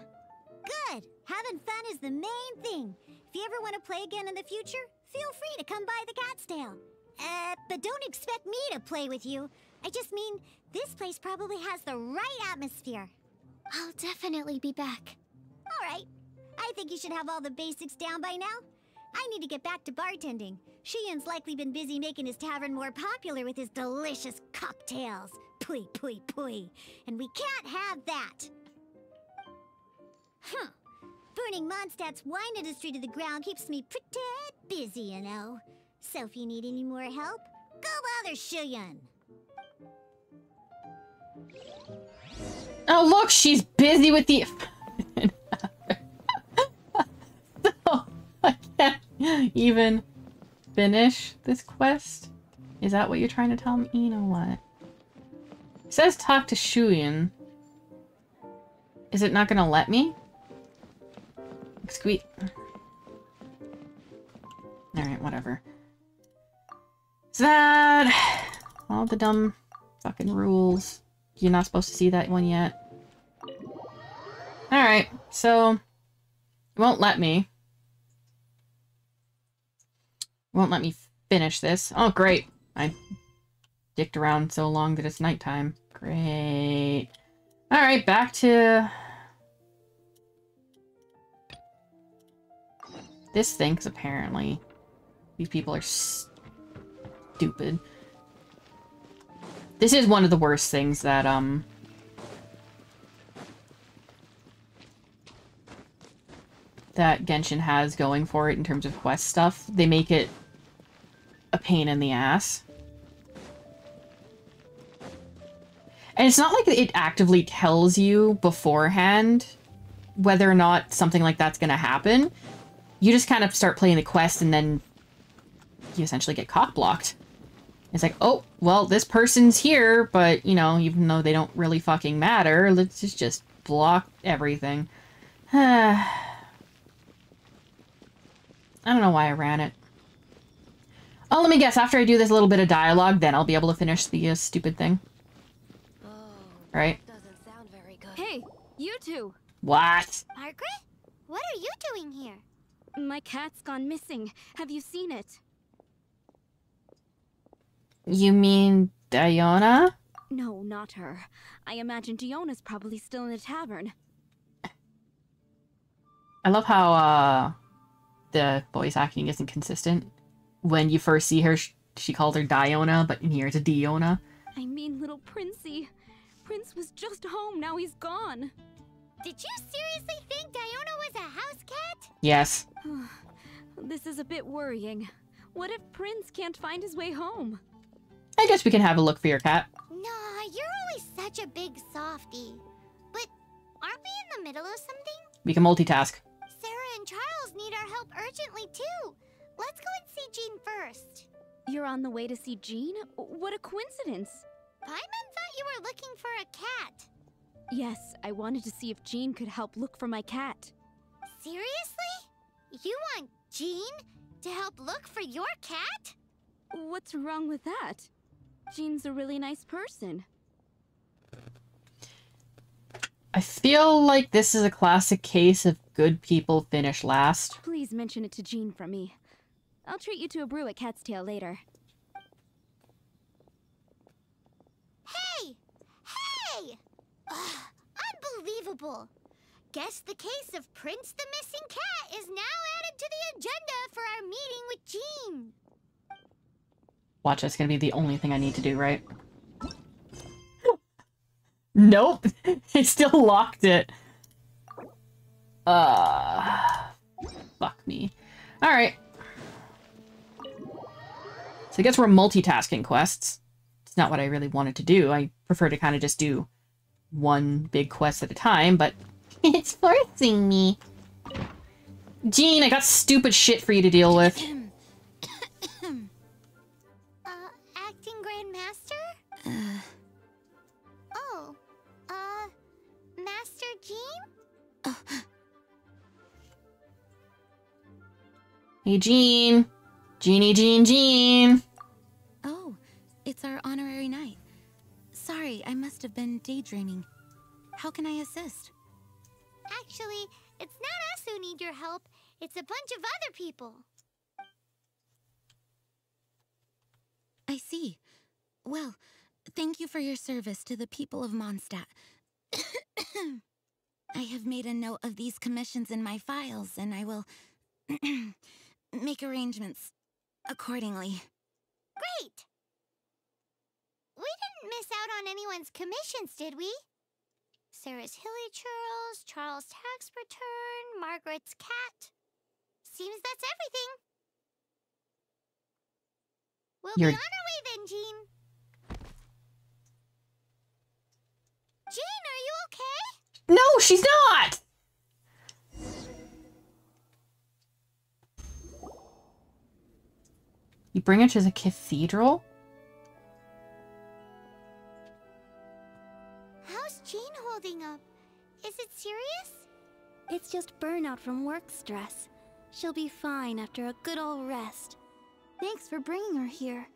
Good! Having fun is the main thing. If you ever want to play again in the future, feel free to come by the Cat's Tail. But don't expect me to play with you. I just mean, this place probably has the right atmosphere. I'll definitely be back. Alright. I think you should have all the basics down by now. I need to get back to bartending. Shiyan's likely been busy making his tavern more popular with his delicious cocktails. Pui, pui, pui. And we can't have that. Huh. Burning Mondstadt's wine industry to the ground keeps me pretty busy, you know. So if you need any more help, go bother Shiyan. Oh, look, she's busy with the... So, I can't even finish this quest? Is that what you're trying to tell me? You know what? It says talk to Shuyin. Is it not gonna let me? Squeak. Alright, whatever. Is that all the dumb fucking rules? You're not supposed to see that one yet. Alright, so it won't let me. Won't let me finish this. Oh, great. I dicked around so long that it's nighttime. Great. Alright, back to this thing, because apparently these people are stupid. This is one of the worst things that, that Genshin has going for it in terms of quest stuff. They make it a pain in the ass. And it's not like it actively tells you beforehand whether or not something like that's going to happen. You just kind of start playing the quest and then you essentially get cock-blocked. It's like, oh, well, this person's here, but, you know, even though they don't really fucking matter, let's just block everything. I don't know why I ran it. Oh, let me guess. After I do this little bit of dialogue, then I'll be able to finish the stupid thing. Oh, right? Doesn't sound very good. Hey, you two! What? Margaret? What are you doing here? My cat's gone missing. Have you seen it? You mean Diona? No, not her. I imagine Diona's probably still in the tavern. I love how, the voice acting isn't consistent. When you first see her, she called her Diona, but in here it's Diona. I mean, little Princey. Prince was just home, now he's gone. Did you seriously think Diona was a house cat? Yes. This is a bit worrying. What if Prince can't find his way home? I guess we can have a look for your cat. Nah, you're always such a big softie. But aren't we in the middle of something? We can multitask. Sarah and Charles need our help urgently, too. Let's go and see Jean first. You're on the way to see Jean? What a coincidence. Paimon thought you were looking for a cat. Yes, I wanted to see if Jean could help look for my cat. Seriously? You want Jean to help look for your cat? What's wrong with that? Jean's a really nice person. I feel like this is a classic case of good people finish last. Please mention it to Jean from me. I'll treat you to a brew at Cat's Tail later. Hey! Hey! Ugh, unbelievable! Guess the case of Prince the Missing Cat is now added to the agenda for our meeting with Jean. Watch, that's gonna be the only thing I need to do, right? Nope! It still locked it. Fuck me. Alright. So I guess we're multitasking quests. It's not what I really wanted to do. I prefer to kind of just do one big quest at a time, but it's forcing me. Jean, I got stupid shit for you to deal with. Acting Grandmaster? Oh, Master Jean? Hey, Jean. Jeanie, Jean. Oh, it's our honorary knight. Sorry, I must have been daydreaming. How can I assist? Actually, it's not us who need your help. It's a bunch of other people. I see. Well, thank you for your service to the people of Mondstadt. I have made a note of these commissions in my files, and I will make arrangements accordingly. Great! We didn't miss out on anyone's commissions, did we? Sarah's Hilly Churls, Charles' tax return, Margaret's cat. Seems that's everything. We'll be on our way then, Jean. Jean, are you okay? No, she's not! You bring her to the cathedral? How's Jean holding up? Is it serious? It's just burnout from work stress. She'll be fine after a good old rest. Thanks for bringing her here.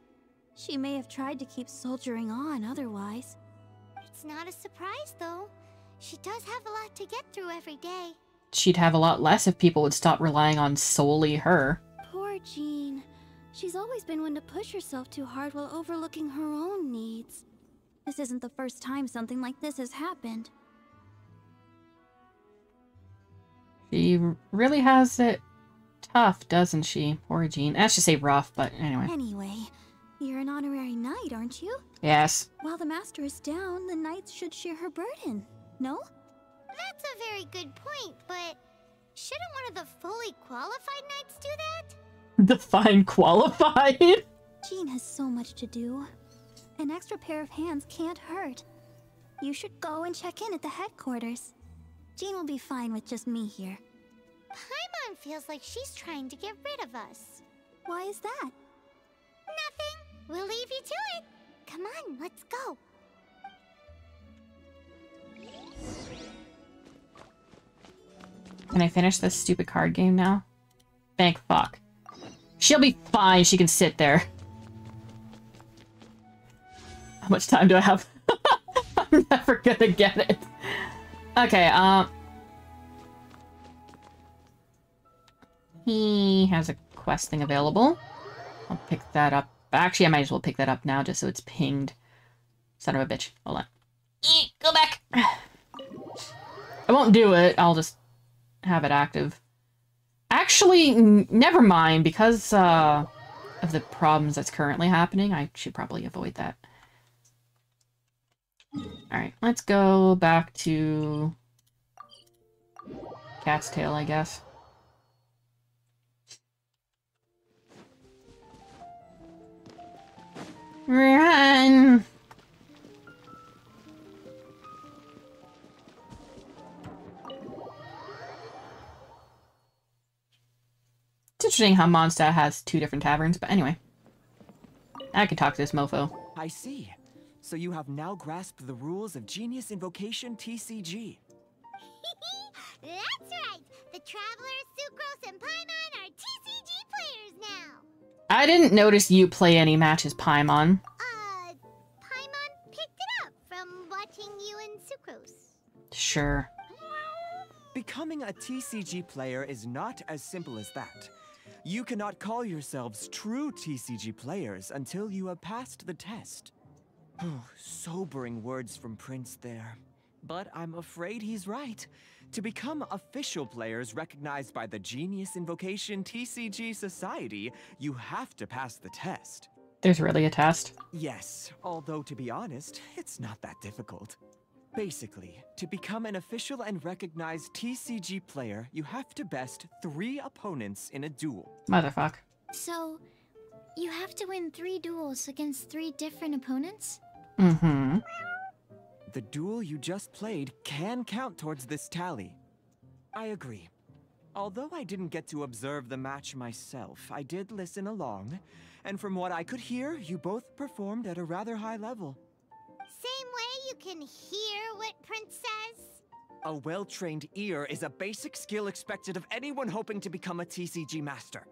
She may have tried to keep soldiering on otherwise. It's not a surprise, though. She does have a lot to get through every day. She'd have a lot less if people would stop relying on solely her. Poor Jean. She's always been one to push herself too hard while overlooking her own needs. This isn't the first time something like this has happened. She really has it tough, doesn't she? Poor Jean. I should say rough, but anyway. Anyway, you're an honorary knight, aren't you? Yes. While the master is down, the knights should share her burden, no? That's a very good point, but shouldn't one of the fully qualified knights do that? Define qualified? Jean has so much to do. An extra pair of hands can't hurt. You should go and check in at the headquarters. Jean will be fine with just me here. Paimon feels like she's trying to get rid of us. Why is that? Nothing. We'll leave you to it. Come on, let's go. Can I finish this stupid card game now? Thank fuck. She'll be fine. She can sit there. How much time do I have? I'm never gonna get it. Okay, he has a quest thing available. I'll pick that up. Actually, I might as well pick that up now just so it's pinged. Son of a bitch. Hold on. Go back! I won't do it. I'll just have it active. Actually, never mind. Because of the problems that's currently happening, I should probably avoid that. Alright, let's go back to Cat's Tail, I guess. Run! It's interesting how Mondstadt has two different taverns, but anyway. I can talk to this mofo. I see. So you have now grasped the rules of Genius Invocation TCG. That's right. The Travelers, Sucrose, and Paimon are TCG players now. I didn't notice you play any matches, Paimon. Paimon picked it up from watching you and Sucrose. Sure. Becoming a TCG player is not as simple as that. You cannot call yourselves true TCG players until you have passed the test. Sobering words from Prince there. But I'm afraid he's right. To become official players recognized by the Genius Invocation TCG Society, you have to pass the test. There's really a test. Yes, although to be honest, it's not that difficult. Basically, to become an official and recognized TCG player, you have to best 3 opponents in a duel. Motherfuck. So, you have to win 3 duels against 3 different opponents? Mm-hmm. The duel you just played can count towards this tally. I agree. Although I didn't get to observe the match myself, I did listen along, and from what I could hear, you both performed at a rather high level. Same way you can hear what Prince says? A well-trained ear is a basic skill expected of anyone hoping to become a TCG master.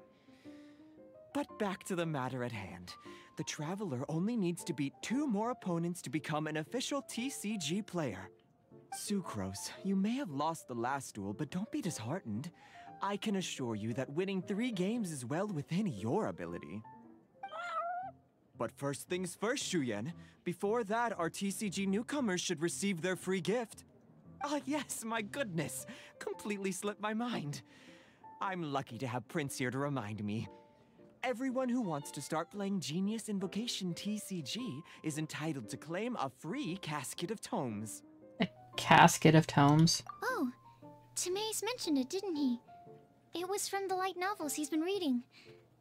But back to the matter at hand. The Traveler only needs to beat 2 more opponents to become an official TCG player. Sucrose, you may have lost the last duel, but don't be disheartened. I can assure you that winning 3 games is well within your ability. But first things first, Shuyen. Before that, our TCG newcomers should receive their free gift. Ah, yes, my goodness. Completely slipped my mind. I'm lucky to have Prince here to remind me. Everyone who wants to start playing Genius Invocation TCG is entitled to claim a free casket of tomes. A casket of tomes? Oh, Timaeus mentioned it, didn't he? It was from the light novels he's been reading.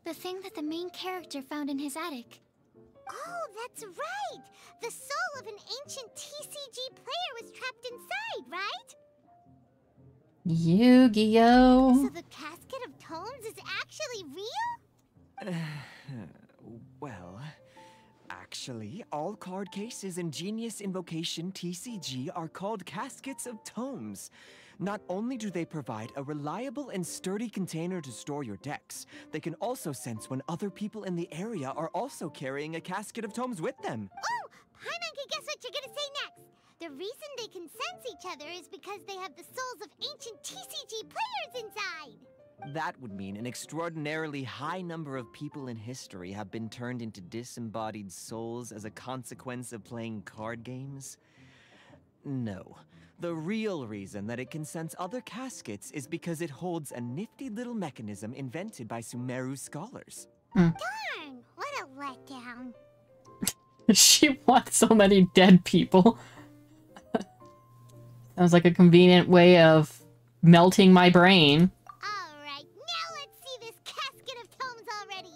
The thing that the main character found in his attic. Oh, that's right! The soul of an ancient TCG player was trapped inside, right? Yu-Gi-Oh! So the casket of tomes is actually real? Well, actually, all card cases in Genius Invocation TCG are called caskets of tomes. Not only do they provide a reliable and sturdy container to store your decks, they can also sense when other people in the area are also carrying a casket of tomes with them. Oh! Paimon can guess what you're gonna say next! The reason they can sense each other is because they have the souls of ancient TCG players inside! That would mean an extraordinarily high number of people in history have been turned into disembodied souls as a consequence of playing card games? No. The real reason that it can sense other caskets is because it holds a nifty little mechanism invented by Sumeru scholars. Darn! What a letdown. She wants so many dead people. Sounds like a convenient way of melting my brain. Alright, now let's see this casket of tomes already!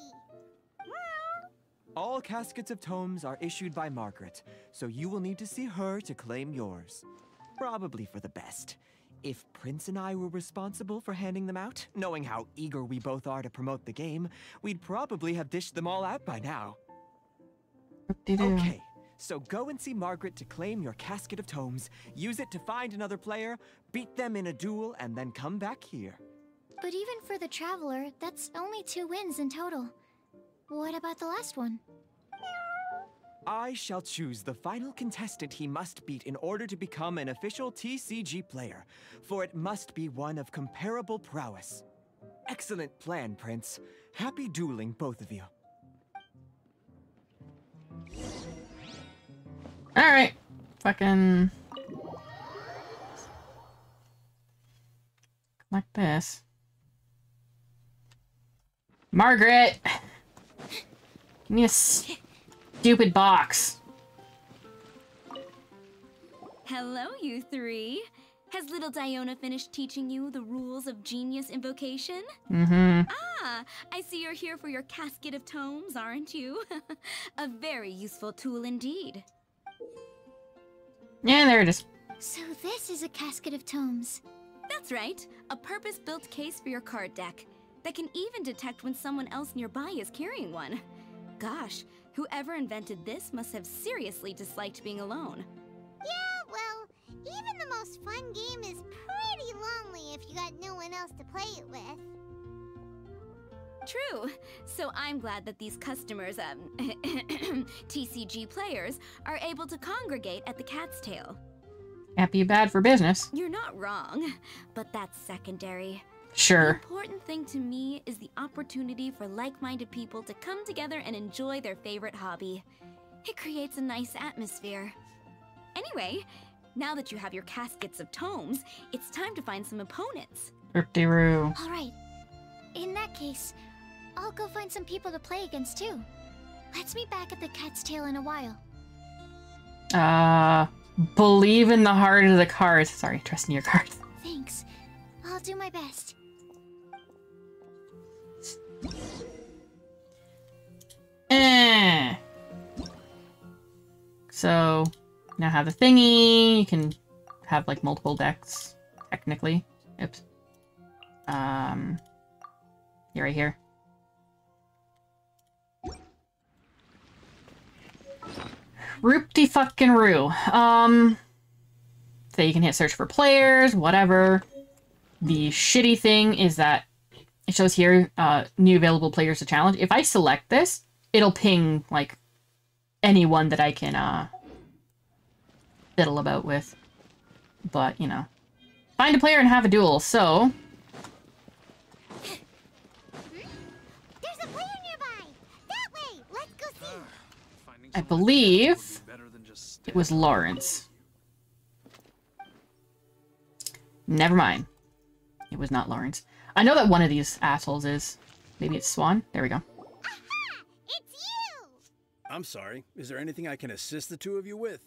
All caskets of tomes are issued by Margaret, so you will need to see her to claim yours. Probably for the best. If Prince and I were responsible for handing them out, knowing how eager we both are to promote the game, we'd probably have dished them all out by now. Okay, so go and see Margaret to claim your casket of tomes, use it to find another player, beat them in a duel, and then come back here. But even for the Traveler, that's only 2 wins in total. What about the last one? I shall choose the final contestant he must beat in order to become an official TCG player, for it must be one of comparable prowess. Excellent plan, Prince. Happy dueling, both of you. Alright. Fucking... like this. Margaret! Give me a stupid box. Hello, you 3. Has little Diona finished teaching you the rules of Genius Invocation? Mm-hmm. Ah, I see you're here for your casket of tomes, aren't you? A very useful tool indeed. Yeah, there it is. So this is a casket of tomes. That's right. A purpose-built case for your card deck that can even detect when someone else nearby is carrying one. Gosh, whoever invented this must have seriously disliked being alone. Yeah, well, even the most fun game is pretty lonely if you got no one else to play it with. True. So I'm glad that these customers, TCG players, are able to congregate at the Cat's Tail. Can't be bad for business. You're not wrong, but that's secondary. Sure. The important thing to me is the opportunity for like-minded people to come together and enjoy their favorite hobby. It creates a nice atmosphere. Anyway, Now that you have your caskets of tomes, it's time to find some opponents. Rip-de-roo. Alright. In that case, I'll go find some people to play against too. Let's meet back at the Cat's Tail in a while. Believe in the heart of the cards. Sorry, trust in your cards. Thanks. I'll do my best. So, now have the thingy. You can have, like, multiple decks, technically. Oops. You're right here. Roop-de-fucking-roo. So you can hit search for players, whatever. The shitty thing is that it shows here, new available players to challenge. If I select this, it'll ping, like, anyone that I can, fiddle about with. But, you know. Find a player and have a duel, so... There's a player nearby! That way! Let's go see! I believe it was Lawrence. Never mind. It was not Lawrence. I know that one of these assholes is. Maybe it's Swan? There we go. Aha! It's you! I'm sorry. Is there anything I can assist the two of you with?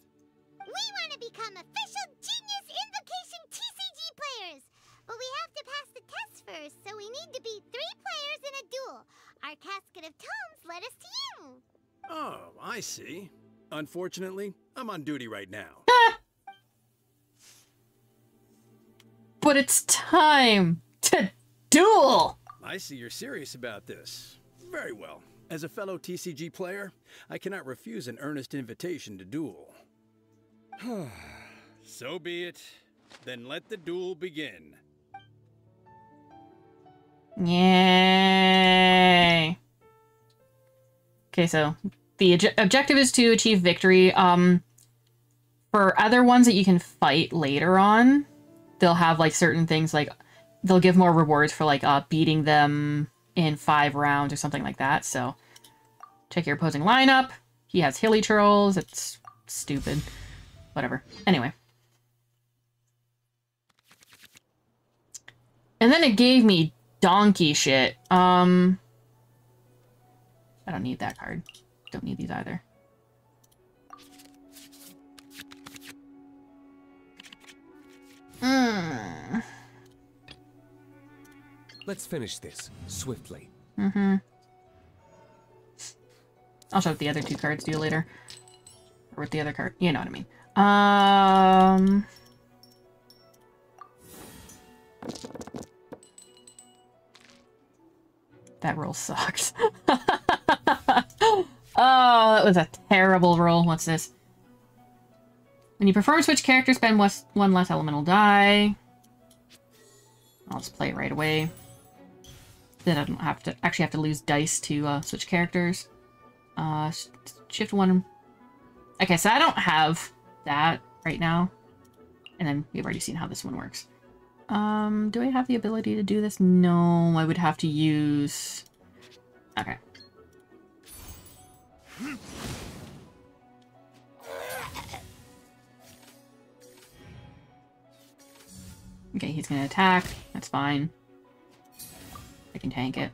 We want to become official Genius Invocation TCG players! But we have to pass the test first, so we need to beat 3 players in a duel. Our casket of tomes led us to you. Oh, I see. Unfortunately, I'm on duty right now. But it's time to duel! I see you're serious about this. Very well. As a fellow TCG player, I cannot refuse an earnest invitation to duel. So be it. Then let the duel begin. Yay! Okay, so the objective is to achieve victory. For other ones that you can fight later on, they'll have, like, certain things, like, they'll give more rewards for, like, beating them in 5 rounds or something like that, so check your opposing lineup. He has hilly churls. It's stupid. Whatever. Anyway. And then it gave me donkey shit. I don't need that card. Don't need these either. Let's finish this swiftly. I'll show what the other 2 cards do later. Or with the other card. You know what I mean. That roll sucks. Oh, that was a terrible roll. What's this? When you perform switch character, spend 1 less elemental die. I'll just play it right away. Then I don't have to have to lose dice to switch characters. Shift 1. Okay, so I don't have that right now. And then we've already seen how this one works. Do I have the ability to do this? No, I would have to use... Okay. Okay, he's gonna attack. That's fine. I can tank it.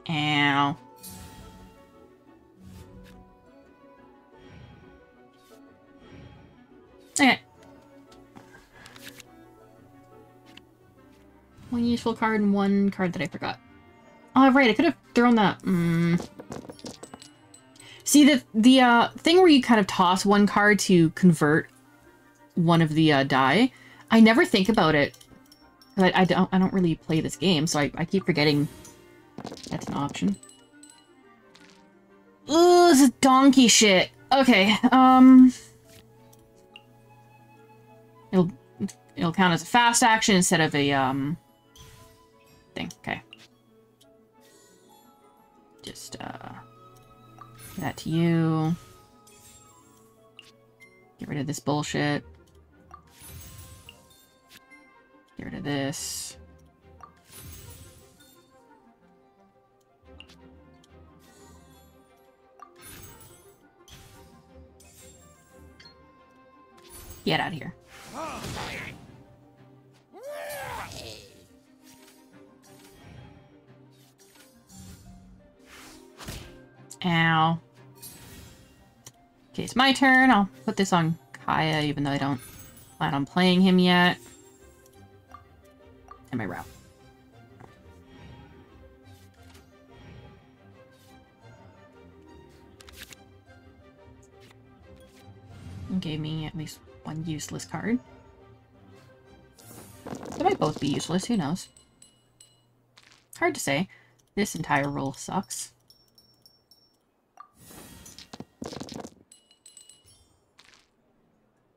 Ow. Okay. 1 useful card and 1 card that I forgot. Oh, right, I could have thrown that. See, the thing where you kind of toss 1 card to convert one of the die, I never think about it. I don't really play this game, so I keep forgetting that's an option. Ooh, this is donkey shit. Okay, it'll count as a fast action instead of a, thing. Okay. Just, that to you. Get rid of this bullshit. Get rid of this. Get out of here. Ow. Okay, it's my turn. I'll put this on Kaya, even though I don't plan on playing him yet. And my route. And gave me at least one useless card. They might both be useless, who knows? Hard to say. This entire roll sucks.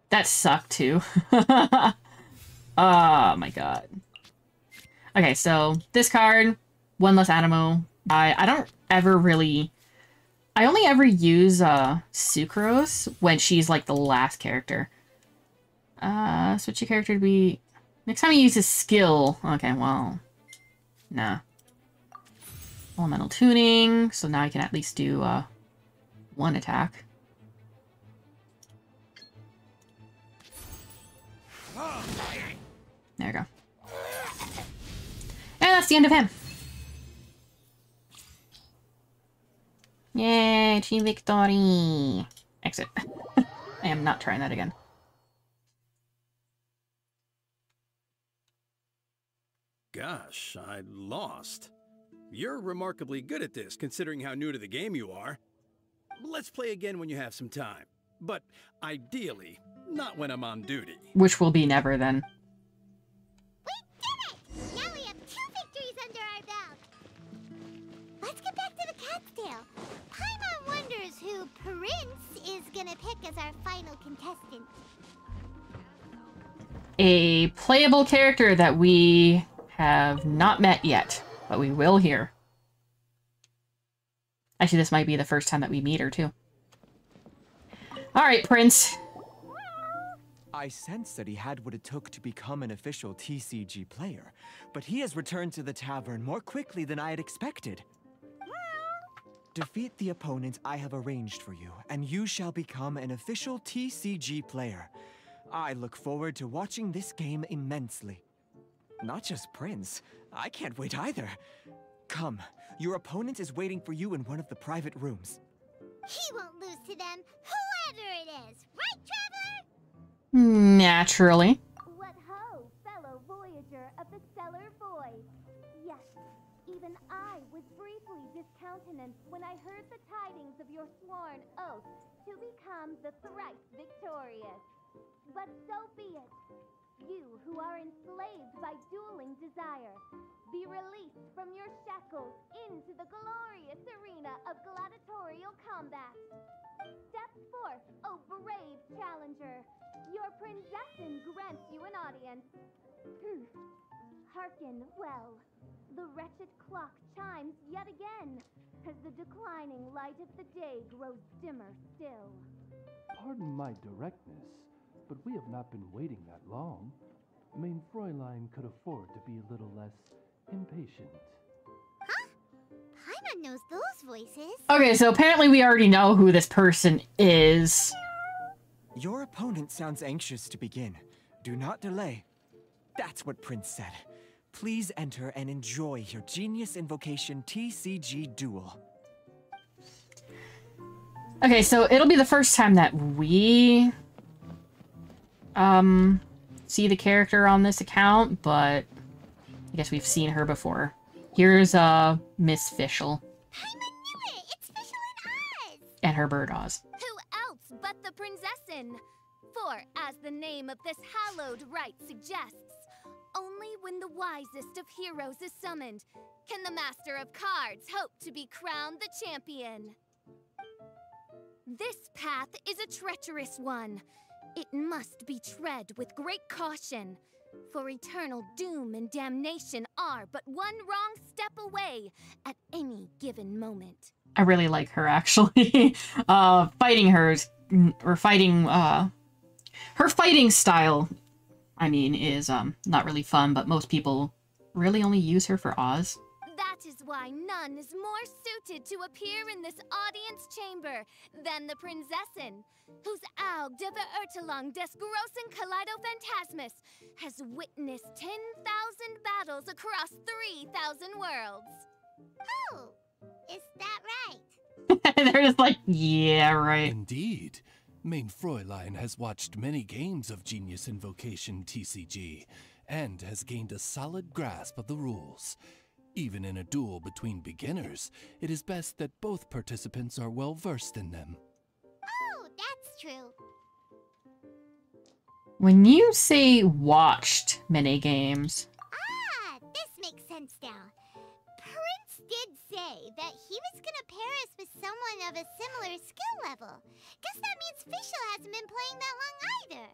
That sucked too. Oh my god. Okay, so this card, one less Animo. I don't ever really... I only ever use Sucrose when she's like the last character. Switch your character to be... Next time you use his skill... Okay, well... Nah. Elemental tuning, so now I can at least do one attack. There we go. And that's the end of him. Yay, team victory. Exit. I am not trying that again. Gosh, I lost. You're remarkably good at this, considering how new to the game you are. Let's play again when you have some time. But ideally, not when I'm on duty. Which will be never then. We did it! Now we have 2 victories under our belt. Let's get back to the cat's tail. Paimon wonders who Prince is gonna pick as our final contestant. A playable character that we have not met yet, but we will here. Actually, this might be the first time that we meet her, too. Alright, Prince. I sensed that he had what it took to become an official TCG player, but he has returned to the tavern more quickly than I had expected. Defeat the opponent I have arranged for you, and you shall become an official TCG player. I look forward to watching this game immensely. Not just Prince. I can't wait either. Come, your opponent is waiting for you in one of the private rooms. He won't lose to them, whoever it is. Right, Traveler? Naturally. What ho, fellow voyager of the stellar void. Yes, even I was briefly discountenanced when I heard the tidings of your sworn oath to become the thrice victorious. But so be it. You who are enslaved by dueling desire, be released from your shackles into the glorious arena of gladiatorial combat. Step forth, O brave challenger. Your princessin grants you an audience. Hearken well. The wretched clock chimes yet again, as the declining light of the day grows dimmer still. Pardon my directness, but we have not been waiting that long. Mein Fräulein could afford to be a little less impatient. Huh? Paimon knows those voices. Okay, so apparently we already know who this person is. Your opponent sounds anxious to begin. Do not delay. That's what Prince said. Please enter and enjoy your Genius Invocation TCG Duel. Okay, so it'll be the first time that we see the character on this account, but I guess we've seen her before. Here's Miss Fischl. Paimon knew it! It's Fischl and Oz! And her bird Oz. Who else but the princessin? For, as the name of this hallowed rite suggests, only when the wisest of heroes is summoned can the master of cards hope to be crowned the champion. This path is a treacherous one. It must be tread with great caution, for eternal doom and damnation are but one wrong step away at any given moment. I really like her, actually. Fighting her, or fighting, her fighting style, I mean, is, not really fun, but most people really only use her for Oz. That That is why none is more suited to appear in this audience chamber than the Prinzessin, whose Aug de Verurtelung des großen Kaleido-Phantasmus has witnessed 10,000 battles across 3,000 worlds. Oh, is that right? They're just like, yeah, right. Indeed. Main Fräulein has watched many games of Genius Invocation TCG, and has gained a solid grasp of the rules. Even in a duel between beginners, it is best that both participants are well versed in them. Oh, that's true. When you say watched many games, This makes sense now. Prince did say that he was gonna pair us with someone of a similar skill level. Guess that means Fischl hasn't been playing that long either.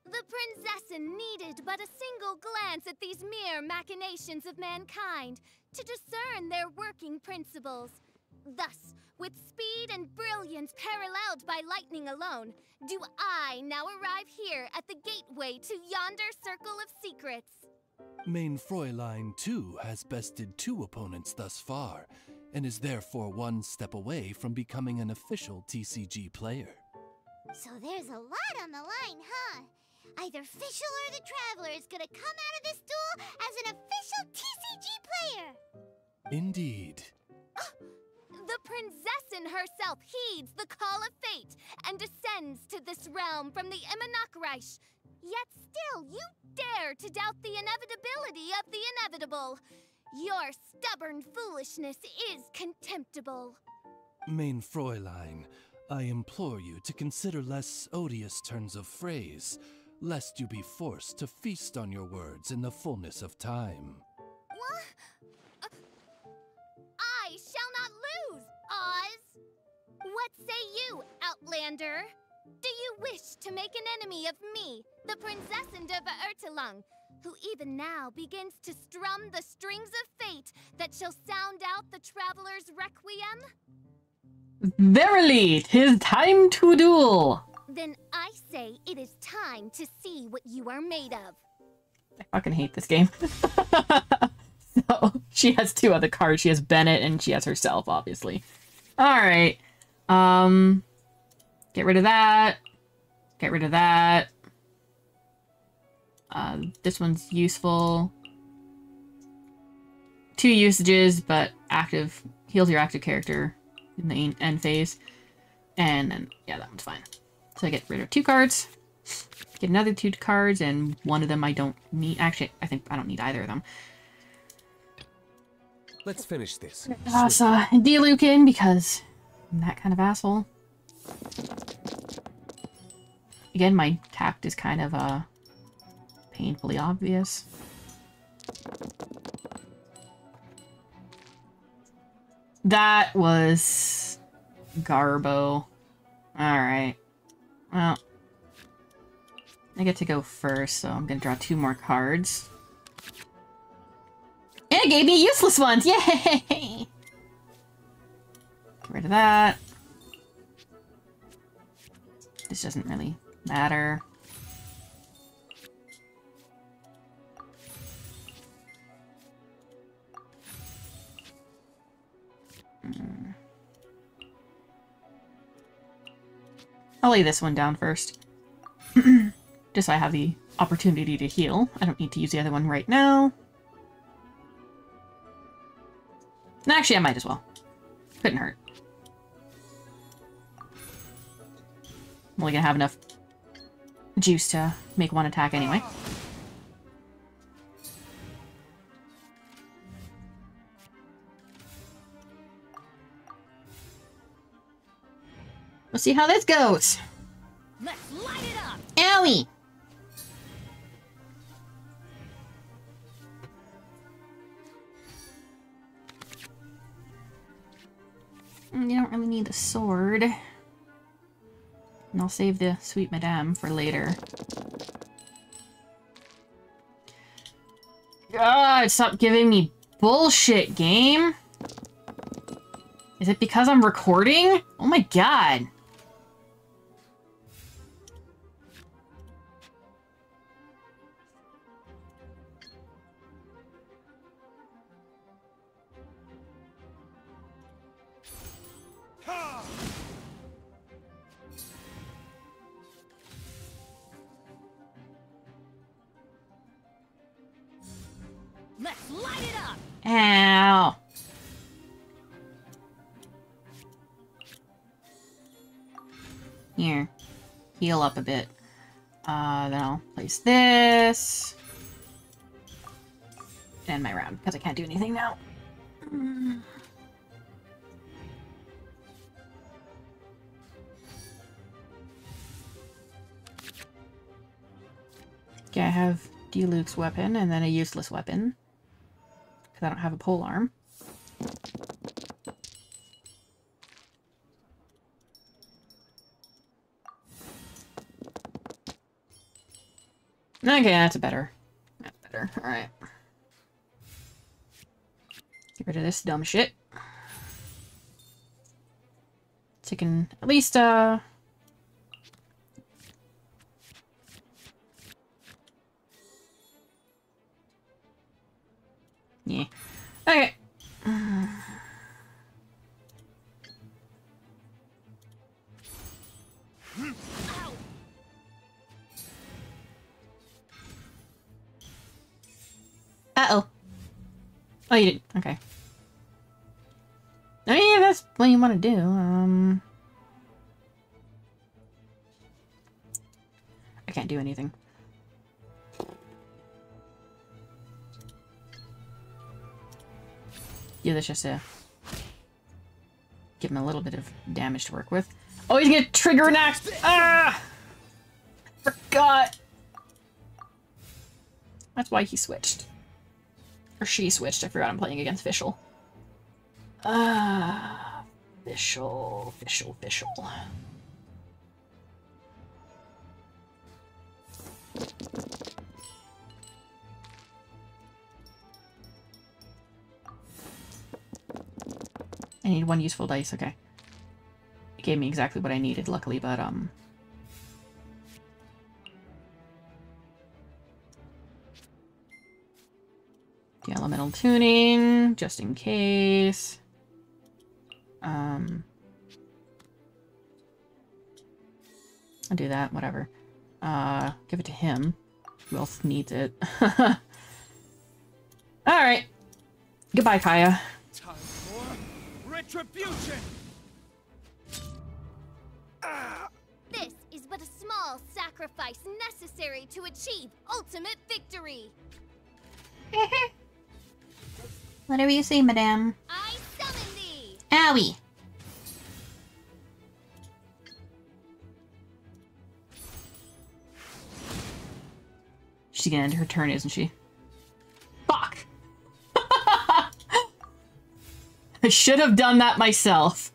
The Prinzessin needed but a single glance at these mere machinations of mankind to discern their working principles. Thus, with speed and brilliance paralleled by lightning alone, do I now arrive here at the gateway to yonder circle of secrets. Main Fräulein, too, has bested 2 opponents thus far, and is therefore 1 step away from becoming an official TCG player. So there's a lot on the line, huh? Either Fischl or the Traveler is gonna come out of this duel as an official TCG player! Indeed. The Prinzessin herself heeds the call of fate and descends to this realm from the Immanakreich. Yet still, you dare to doubt the inevitability of the inevitable. Your stubborn foolishness is contemptible. Main Fräulein, I implore you to consider less odious turns of phrase, lest you be forced to feast on your words in the fullness of time. I shall not lose, Oz! What say you, Outlander? Do you wish to make an enemy of me, the Prinzessin de Verurtelung, who even now begins to strum the strings of fate that shall sound out the Traveler's Requiem? verily, 'tis time to duel. Then I say it is time to see what you are made of. I fucking hate this game. So, she has 2 other cards. She has Bennett and she has herself, obviously. Alright. Get rid of that. Get rid of that. This one's useful. 2 usages, but active heals your active character in the end phase. And then, yeah, that one's fine. So I get rid of 2 cards. Get another 2 cards, and one of them I don't need. Actually, I think I don't need either of them. Let's finish this. Toss D-Luke in, because I'm that kind of asshole. Again, my tact is kind of, painfully obvious. That was Garbo. Alright. Well, I get to go first, so I'm gonna draw 2 more cards. And it gave me useless ones! Yay! Get rid of that. This doesn't really matter. I'll lay this one down first. Just so I have the opportunity to heal. I don't need to use the other one right now. Actually, I might as well. Couldn't hurt. I'm only gonna have enough juice to make 1 attack anyway. We'll see how this goes. Let's light it up! Owie! You don't really need the sword. And I'll save the sweet madame for later. God, stop giving me bullshit, game! Is it because I'm recording? Oh my god! Let's light it up! Ow! Here. Heal up a bit. Then I'll place this. End my round, because I can't do anything now. Okay, I have Diluc's weapon, and then a useless weapon. Because I don't have a polearm. Okay, that's better. That's better. Alright. Get rid of this dumb shit. So you can at least, yeah. Okay. Uh-oh. Oh, you didn't. Okay. I mean, if that's what you want to do. I can't do anything. Yeah, that's just to give him a little bit of damage to work with. Oh, he's gonna trigger an axe! Ah! Forgot! That's why he switched. Or she switched. I forgot I'm playing against Fischl. Fischl. I need one useful dice, okay. It gave me exactly what I needed, luckily, but, the elemental tuning, just in case. I'll do that, whatever. Give it to him. Who else needs it? Alright. Goodbye, Kaya. Time for retribution! This is but a small sacrifice necessary to achieve ultimate victory. Whatever you say, madame. I summon thee! Owie! She's gonna end her turn, isn't she? Fuck! I should have done that myself.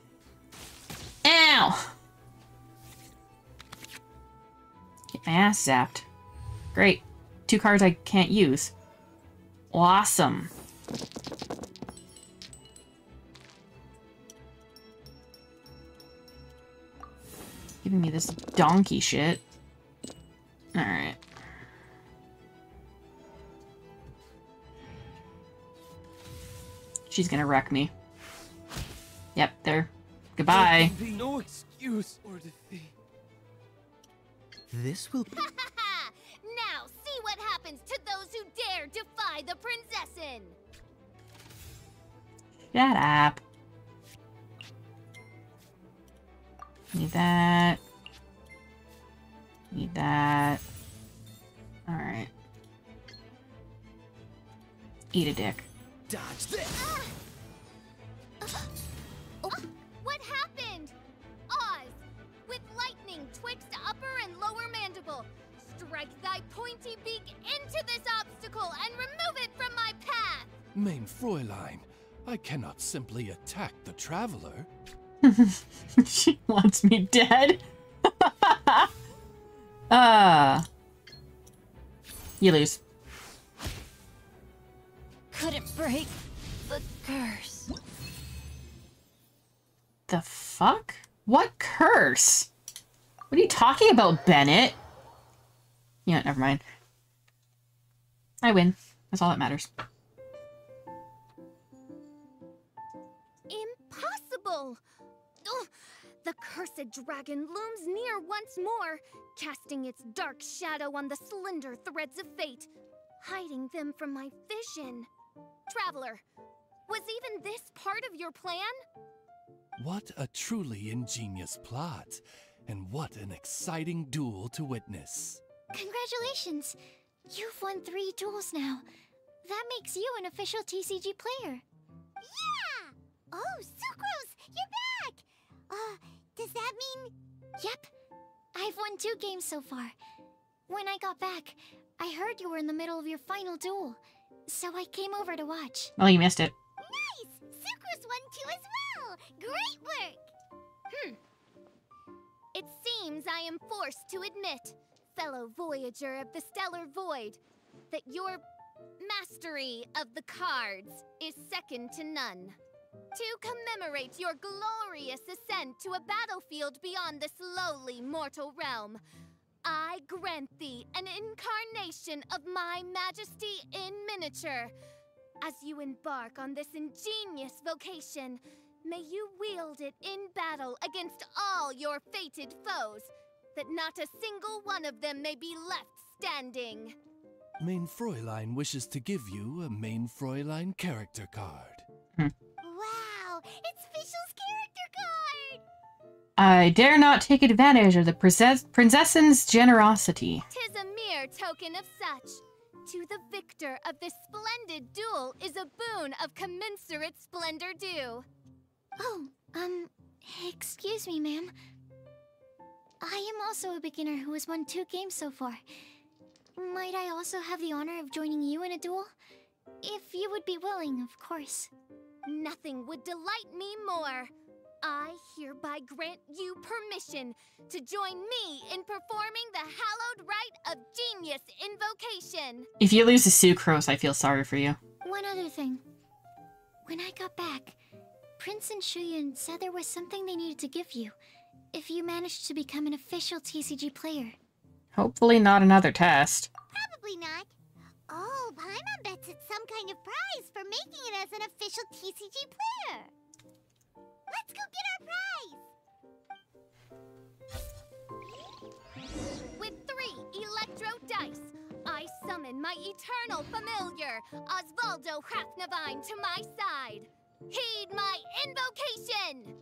Ow! Get my ass zapped. Great. 2 cards I can't use. Awesome. Giving me this donkey shit. Alright. She's gonna wreck me. Yep, there. Goodbye. There can be no excuse or defeat. This will... Now see what happens to those who dare defy the princessin! Shut up. Need that. Need that. Alright. Eat a dick. Dodge this! What happened? Oz! With lightning twixt upper and lower mandible, strike thy pointy beak into this obstacle and remove it from my path! Mein Fräulein, I cannot simply attack the traveler. She wants me dead. You lose. Couldn't break the curse. The fuck? What curse? What are you talking about, Bennett? Yeah, never mind. I win. That's all that matters. Impossible! Ugh. The cursed dragon looms near once more, casting its dark shadow on the slender threads of fate, hiding them from my vision. Traveler, was even this part of your plan? What a truly ingenious plot, and what an exciting duel to witness. Congratulations! You've won 3 duels now. That makes you an official TCG player. Yeah! Oh, Sucrose, you're back! Does that mean... Yep. I've won 2 games so far. When I got back, I heard you were in the middle of your final duel, so I came over to watch. Oh, you missed it. Nice! Sucrose won 2 as well! Great work! It seems I am forced to admit, fellow voyager of the stellar void, that your mastery of the cards is second to none. To commemorate your glorious ascent to a battlefield beyond this lowly mortal realm, I grant thee an incarnation of my majesty in miniature. As you embark on this ingenious vocation, may you wield it in battle against all your fated foes, that not a single one of them may be left standing. Main Fräulein wishes to give you a Main Fräulein character card. Wow, it's Fischl's character card! I dare not take advantage of the princess's generosity. 'Tis a mere token of such. To the victor of this splendid duel is a boon of commensurate splendor due. Oh, excuse me, ma'am. I am also a beginner who has won 2 games so far. Might I also have the honor of joining you in a duel? If you would be willing, of course. Nothing would delight me more. I hereby grant you permission to join me in performing the hallowed rite of genius invocation. If you lose to Sucrose, I feel sorry for you. One other thing. When I got back, Prince and Shuyan said there was something they needed to give you if you managed to become an official TCG player. Hopefully not another test. Probably not. Oh, Paimon bets it's some kind of prize for making it as an official TCG player. Let's go get our prize! With 3 electro dice, I summon my eternal familiar, Osvaldo Hrafnavine, to my side. Heed my invocation!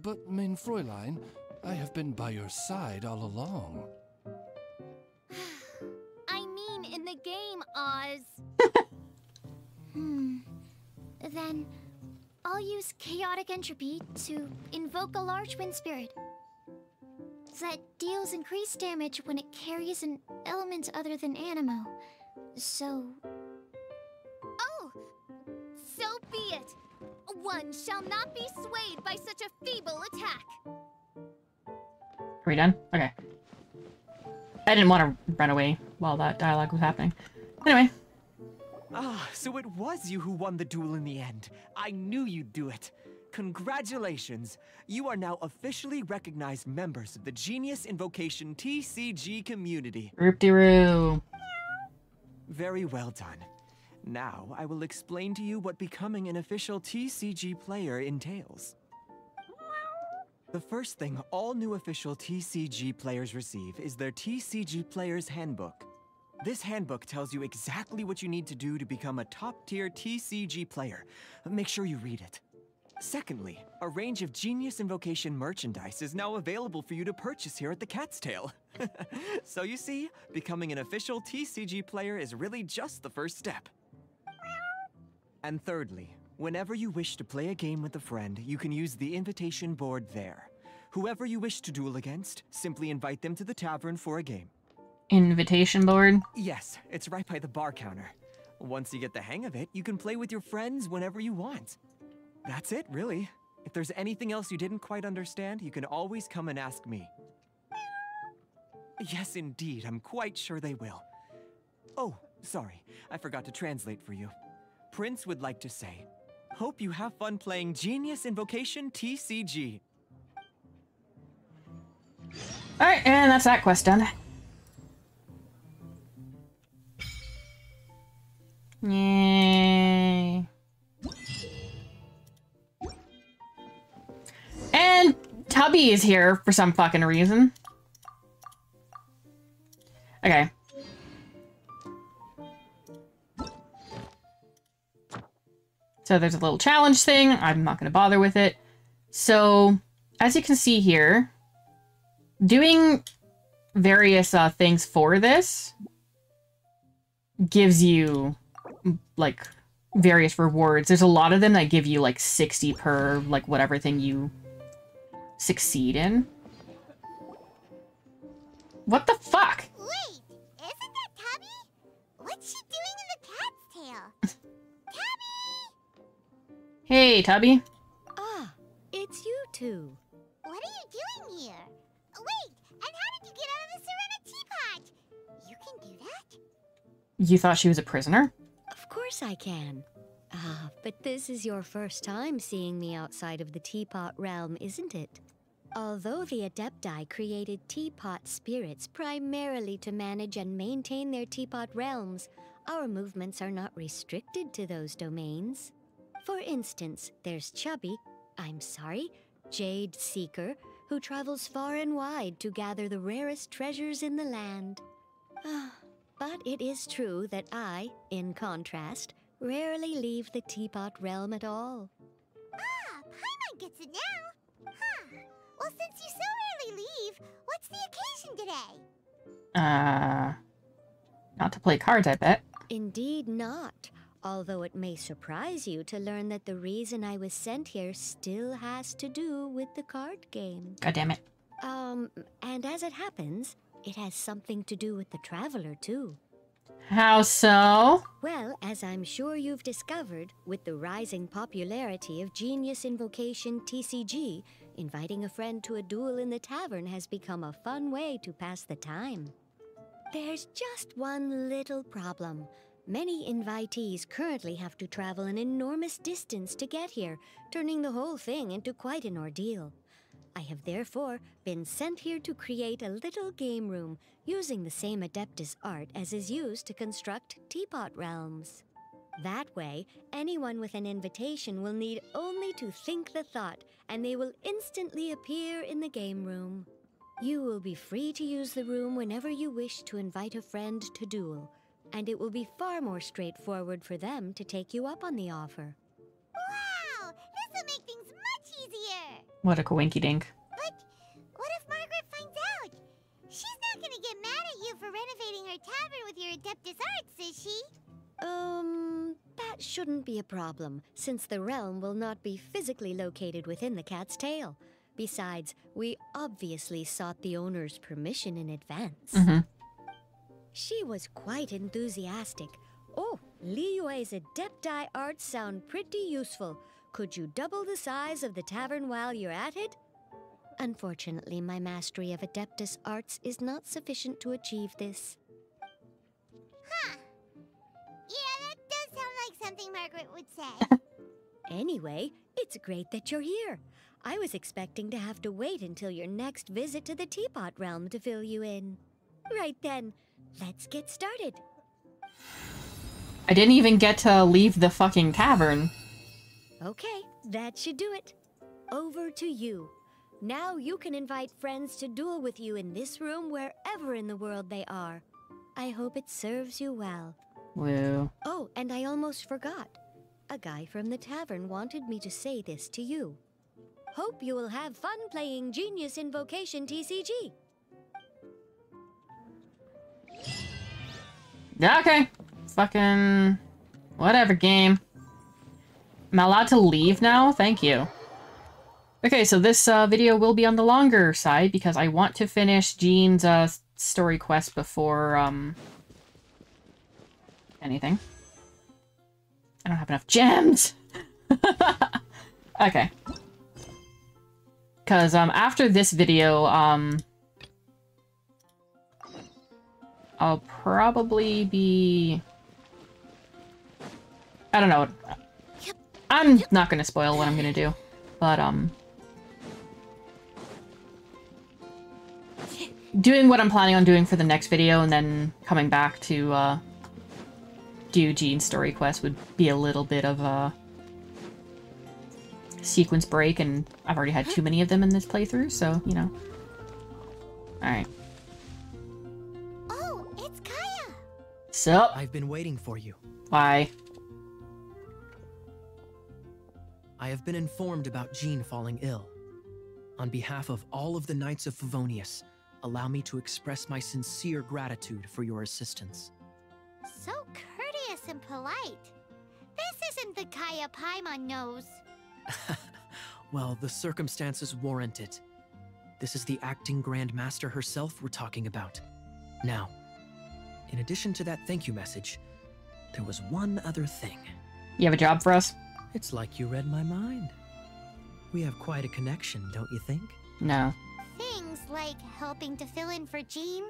But, Main Fräulein, I have been by your side all along. I mean in the game, Oz. Then, I'll use Chaotic Entropy to invoke a large wind spirit that deals increased damage when it carries an element other than Animo. So... Oh! So be it! One shall not be swayed by such a feeble attack! Are we done? Okay. I didn't want to run away while that dialogue was happening. Anyway. Ah, so it was you who won the duel in the end. I knew you'd do it. Congratulations. You are now officially recognized members of the Genius Invocation TCG community. Roop-de-roo. Very well done. Now, I will explain to you what becoming an official TCG player entails. The first thing all new official TCG players receive is their TCG Player's Handbook. This handbook tells you exactly what you need to do to become a top-tier TCG player. Make sure you read it. Secondly, a range of Genius Invocation merchandise is now available for you to purchase here at the Cat's Tail. So you see, becoming an official TCG player is really just the first step. And thirdly, whenever you wish to play a game with a friend, you can use the invitation board there. Whoever you wish to duel against, simply invite them to the tavern for a game. Invitation board? Yes, it's right by the bar counter. Once you get the hang of it, you can play with your friends whenever you want. That's it, really. If there's anything else you didn't quite understand, you can always come and ask me. Yes, indeed, I'm quite sure they will. Oh, sorry, I forgot to translate for you. Prince would like to say, hope you have fun playing Genius Invocation TCG. Alright, and that's that quest done. Yay. Tabby is here for some fucking reason. Okay. So there's a little challenge thing. I'm not going to bother with it. So, as you can see here, doing various things for this gives you, like, various rewards. There's a lot of them that give you, like, 60 per, like, whatever thing you succeed in. What the fuck? Wait, isn't that Tabby? What's she doing in the cat's tail? Tabby! Hey, Tubby. Ah, it's you two. What are you doing here? Wait, and how did you get out of the Serena teapot? You can do that? You thought she was a prisoner? Of course I can. Ah, but this is your first time seeing me outside of the teapot realm, isn't it? Although the Adepti created teapot spirits primarily to manage and maintain their teapot realms, our movements are not restricted to those domains. For instance, there's Jade Seeker, who travels far and wide to gather the rarest treasures in the land. But it is true that I, in contrast, rarely leave the teapot realm at all. Ah, Paimon gets it now. Huh. Well, since you so rarely leave, what's the occasion today? Not to play cards, I bet. Indeed not. Although it may surprise you to learn that the reason I was sent here still has to do with the card game. God damn it. And as it happens, it has something to do with the Traveler, too. How so? Well, as I'm sure you've discovered, with the rising popularity of Genius Invocation TCG, inviting a friend to a duel in the tavern has become a fun way to pass the time. There's just one little problem. Many invitees currently have to travel an enormous distance to get here, turning the whole thing into quite an ordeal. I have therefore been sent here to create a little game room using the same Adeptus art as is used to construct teapot realms. That way, anyone with an invitation will need only to think the thought, and they will instantly appear in the game room. You will be free to use the room whenever you wish to invite a friend to duel, and it will be far more straightforward for them to take you up on the offer. Wow, this will make things much easier. What a coinky-dink. But what if Margaret finds out? She's not gonna get mad at you for renovating her tavern with your Adeptus arts, is she? That shouldn't be a problem, since the realm will not be physically located within the cat's tail. Besides, we obviously sought the owner's permission in advance. She was quite enthusiastic. Oh, Liyue's Adepti arts sound pretty useful. Could you double the size of the tavern while you're at it? Unfortunately, my mastery of Adeptus arts is not sufficient to achieve this. Huh. Yeah, that does sound like something Margaret would say. Anyway, it's great that you're here. I was expecting to have to wait until your next visit to the Teapot Realm to fill you in. Right then, let's get started. I didn't even get to leave the fucking tavern. Okay, that should do it. Over to you. Now you can invite friends to duel with you in this room wherever in the world they are. I hope it serves you well. Woo. Oh, and I almost forgot. A guy from the tavern wanted me to say this to you. Hope you will have fun playing Genius Invocation TCG. Okay. Fucking... whatever, game. Am I allowed to leave now? Thank you. Okay, so this video will be on the longer side because I want to finish Jean's story quest before anything. I don't have enough gems! Okay. Because after this video, I'll probably be... I don't know. I'm not gonna spoil what I'm gonna do, but doing what I'm planning on doing for the next video and then coming back to do Jean's story quest would be a little bit of a sequence break, and I've already had too many of them in this playthrough, so, you know. Alright. Oh, it's Kaya! Sup? I've been waiting for you. Why? I have been informed about Jean falling ill. On behalf of all of the Knights of Favonius, allow me to express my sincere gratitude for your assistance. So courteous and polite. This isn't the Kaya Paimon knows. Well, the circumstances warrant it. This is the acting Grand Master herself we're talking about. Now, in addition to that thank you message, there was one other thing. You have a job for us? It's like you read my mind. We have quite a connection, don't you think? No. Things like helping to fill in for Jean?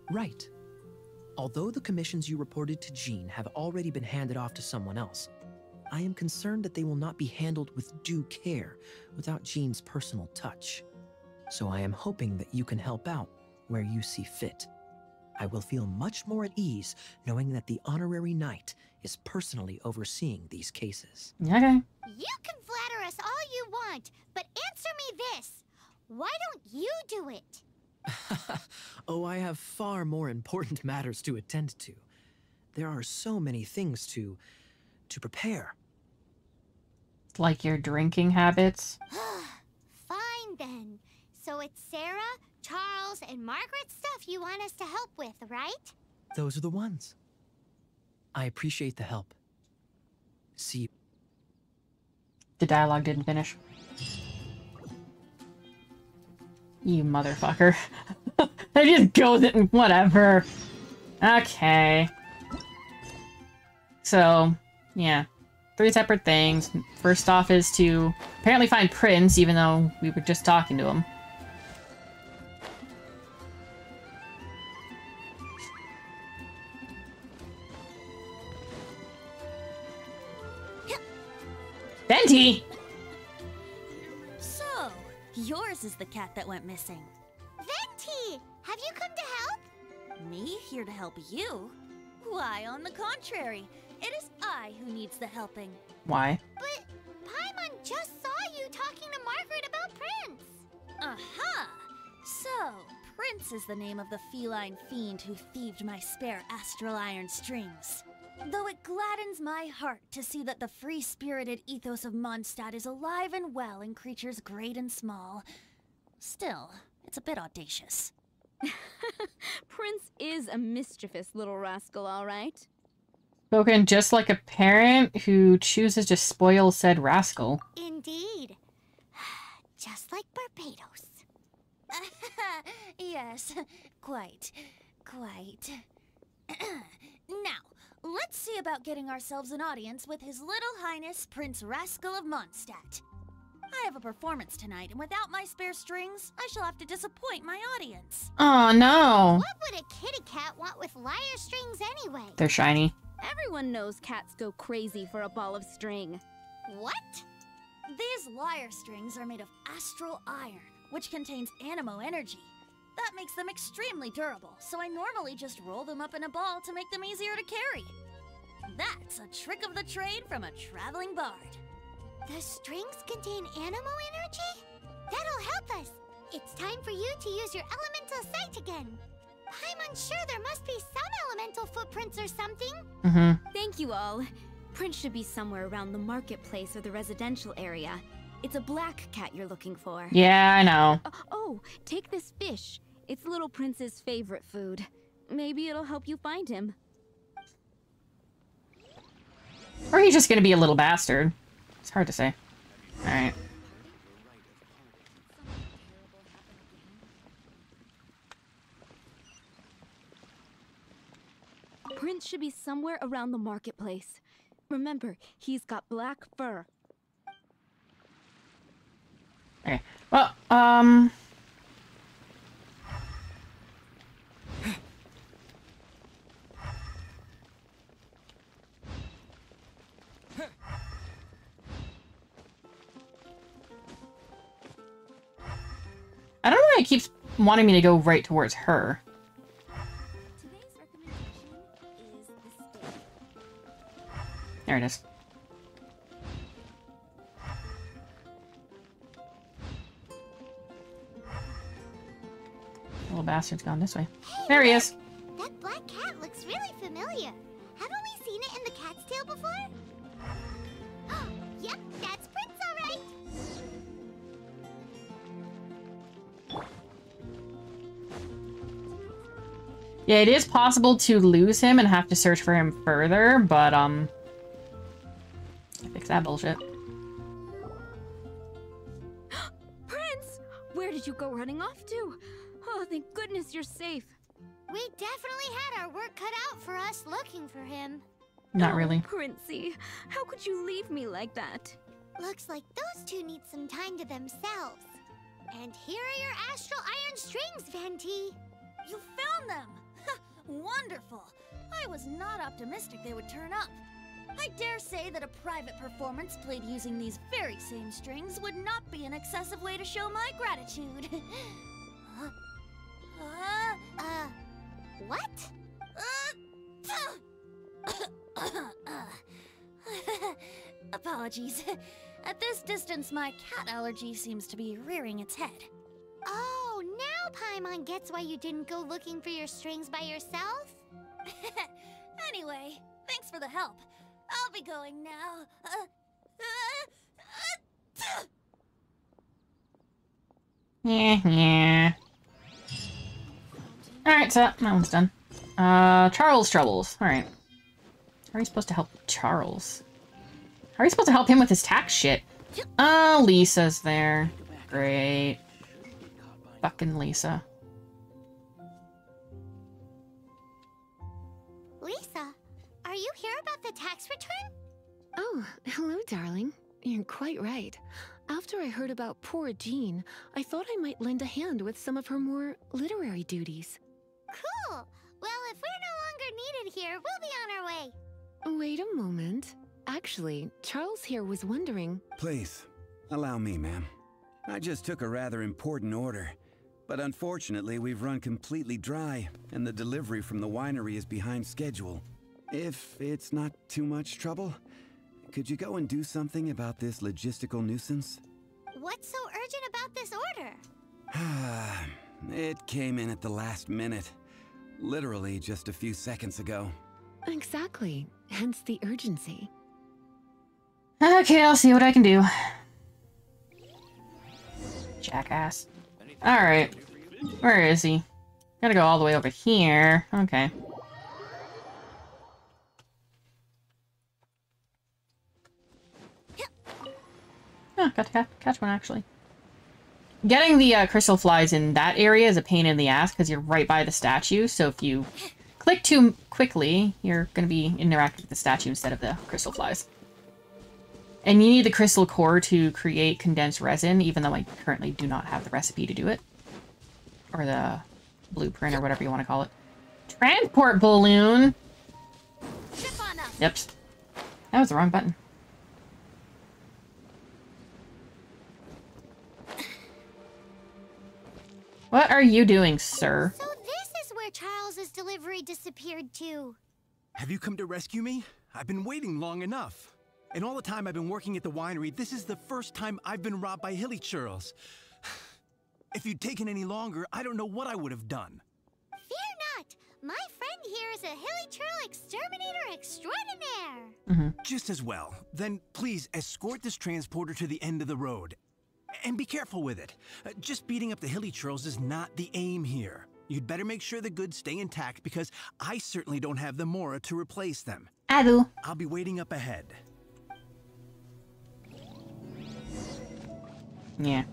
Right. Although the commissions you reported to Jean have already been handed off to someone else, I am concerned that they will not be handled with due care without Jean's personal touch. So I am hoping that you can help out where you see fit. I will feel much more at ease knowing that the honorary knight is personally overseeing these cases. Okay. You can flatter us all you want, but answer me this. Why don't you do it? Oh, I have far more important matters to attend to. There are so many things to prepare. Like your drinking habits? Fine then. So it's Sarah, Charles, and Margaret's stuff you want us to help with, right? Those are the ones. I appreciate the help. See. The dialogue didn't finish. You motherfucker. That just goes it and whatever. Okay. So, yeah. 3 separate things. First off is to apparently find Prince, even though we were just talking to him. Venti! So, yours is the cat that went missing. Venti! Have you come to help? Me here to help you? Why, on the contrary, it is I who needs the helping. Why? But Paimon just saw you talking to Margaret about Prince. Aha! So, Prince is the name of the feline fiend who thieved my spare astral iron strings. Though it gladdens my heart to see that the free-spirited ethos of Mondstadt is alive and well in creatures great and small, still, it's a bit audacious. Prince is a mischievous little rascal, all right. Spoken just like a parent who chooses to spoil said rascal. Indeed. Just like Barbados. Yes, quite. Now, let's see about getting ourselves an audience with His Little Highness Prince Rascal of Mondstadt. I have a performance tonight, and without my spare strings, I shall have to disappoint my audience. Oh no! What would a kitty cat want with lyre strings anyway? They're shiny. Everyone knows cats go crazy for a ball of string. What? These lyre strings are made of astral iron, which contains animo energy. That makes them extremely durable, so I normally just roll them up in a ball to make them easier to carry. That's a trick of the trade from a traveling bard. The strings contain animo energy? That'll help us. It's time for you to use your elemental sight again. I'm unsure there must be some elemental footprints or something. Thank you all. Prince should be somewhere around the marketplace or the residential area. It's a black cat you're looking for. Yeah, I know. Oh, take this fish. It's Little Prince's favorite food. Maybe it'll help you find him. Or he's just gonna be a little bastard. It's hard to say. Alright. Prince should be somewhere around the marketplace. Remember, he's got black fur. Okay. Well, I don't know why it keeps wanting me to go right towards her. There it is. Little bastard's gone this way. There he is. That black cat looks really familiar. Haven't we seen it in the Cat's Tail before? Yep, that's Prince, all right. Yeah, it is possible to lose him and have to search for him further, but, fix that bullshit. Prince! Where did you go running off to? Oh, thank goodness you're safe. We definitely had our work cut out for us looking for him. Not really. Princey, how could you leave me like that? Looks like those two need some time to themselves. And here are your astral iron strings, Venti. You found them! Wonderful! I was not optimistic they would turn up. I dare say that a private performance played using these very same strings would not be an excessive way to show my gratitude. What? Apologies. At this distance, my cat allergy seems to be rearing its head. Oh, now Paimon gets why you didn't go looking for your strings by yourself? Anyway, thanks for the help. I'll be going now. Yeah. Alright, so that one's done. Charles' troubles. Alright. How are you supposed to help Charles? How are you supposed to help him with his tax shit? Oh, Lisa's there. Great. Fucking Lisa. Lisa, are you here about the tax return? Oh, hello, darling. You're quite right. After I heard about poor Jean, I thought I might lend a hand with some of her more literary duties. Cool. Well, if we're no longer needed here, we'll be on our way. Wait a moment. Actually, Charles here was wondering... Please, allow me, ma'am. I just took a rather important order. But unfortunately, we've run completely dry, and the delivery from the winery is behind schedule. If it's not too much trouble, could you go and do something about this logistical nuisance? What's so urgent about this order? It came in at the last minute. Literally just a few seconds ago. Exactly. Hence the urgency. Okay, I'll see what I can do. Jackass. Alright. Where is he? Gotta go all the way over here. Okay. Oh, got to catch one, actually. Getting the crystal flies in that area is a pain in the ass because you're right by the statue, so if you click too quickly, you're going to be interacting with the statue instead of the crystal flies. And you need the crystal core to create condensed resin, even though I currently do not have the recipe to do it. Or the blueprint, or whatever you want to call it. Transport balloon! Yep. That was the wrong button. What are you doing, sir? So this is where Charles's delivery disappeared to. Have you come to rescue me? I've been waiting long enough. And all the time I've been working at the winery, this is the first time I've been robbed by hilly churls. If you'd taken any longer, I don't know what I would have done. Fear not! My friend here is a hilly churl exterminator extraordinaire! Just as well. Then please escort this transporter to the end of the road. And be careful with it. Just beating up the hilly churls is not the aim here. You'd better make sure the goods stay intact because I certainly don't have the Mora to replace them. I do. I'll be waiting up ahead. Yeah.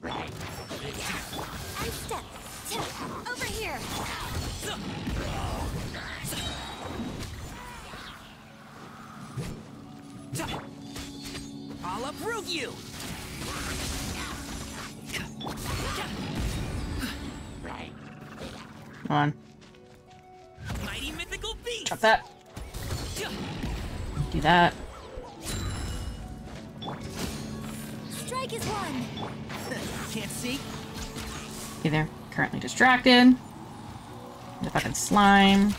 And step. Over here. I'll uproot you. Come on. Mighty mythical beast. Drop that. Do that. Strike is one. Can't see. Okay, they're currently distracted. The fucking slime.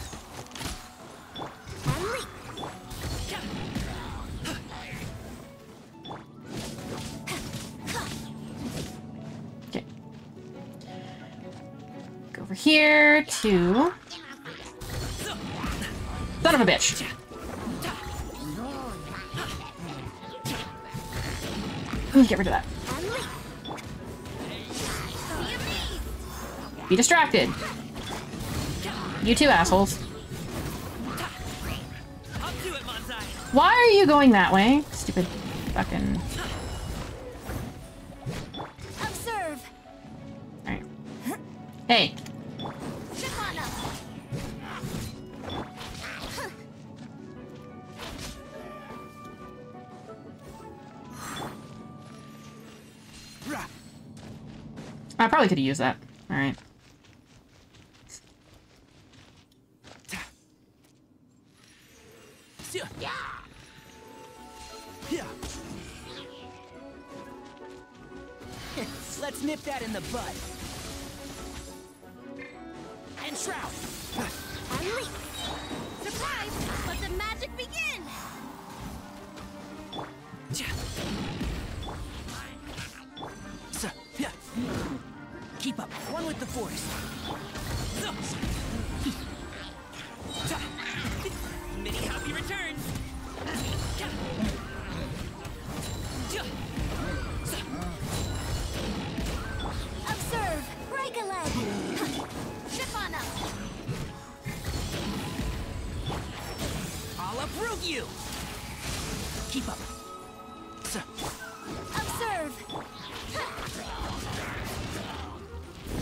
over here to... Son of a bitch. Get rid of that. Be distracted. You two assholes. Why are you going that way? Stupid fucking... Observe. Alright. Hey. I probably could have used that. Alright. Let's nip that in the bud. And shroud. Unleash. Surprise! Let the magic begin! Keep up. One with the forest. Many happy returns. Observe! Break a leg! Chip on up! I'll uproot you! Keep up. Observe!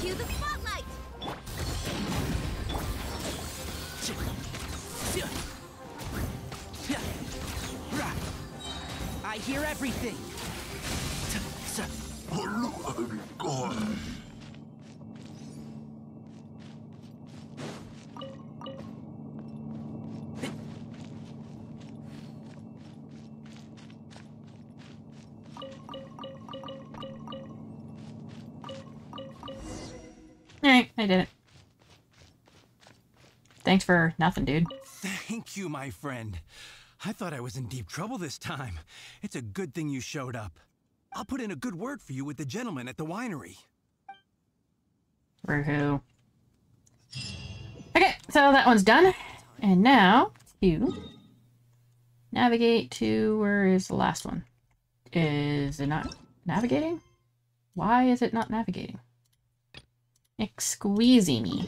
Cue the spotlight! I hear everything. Alright, I did it. Thanks for nothing, dude. Thank you, my friend. I thought I was in deep trouble this time. It's a good thing you showed up. I'll put in a good word for you with the gentleman at the winery. Woohoo. Okay, so that one's done. And now, to navigate to... Where is the last one? Is it not navigating? Why is it not navigating? Squeezy me.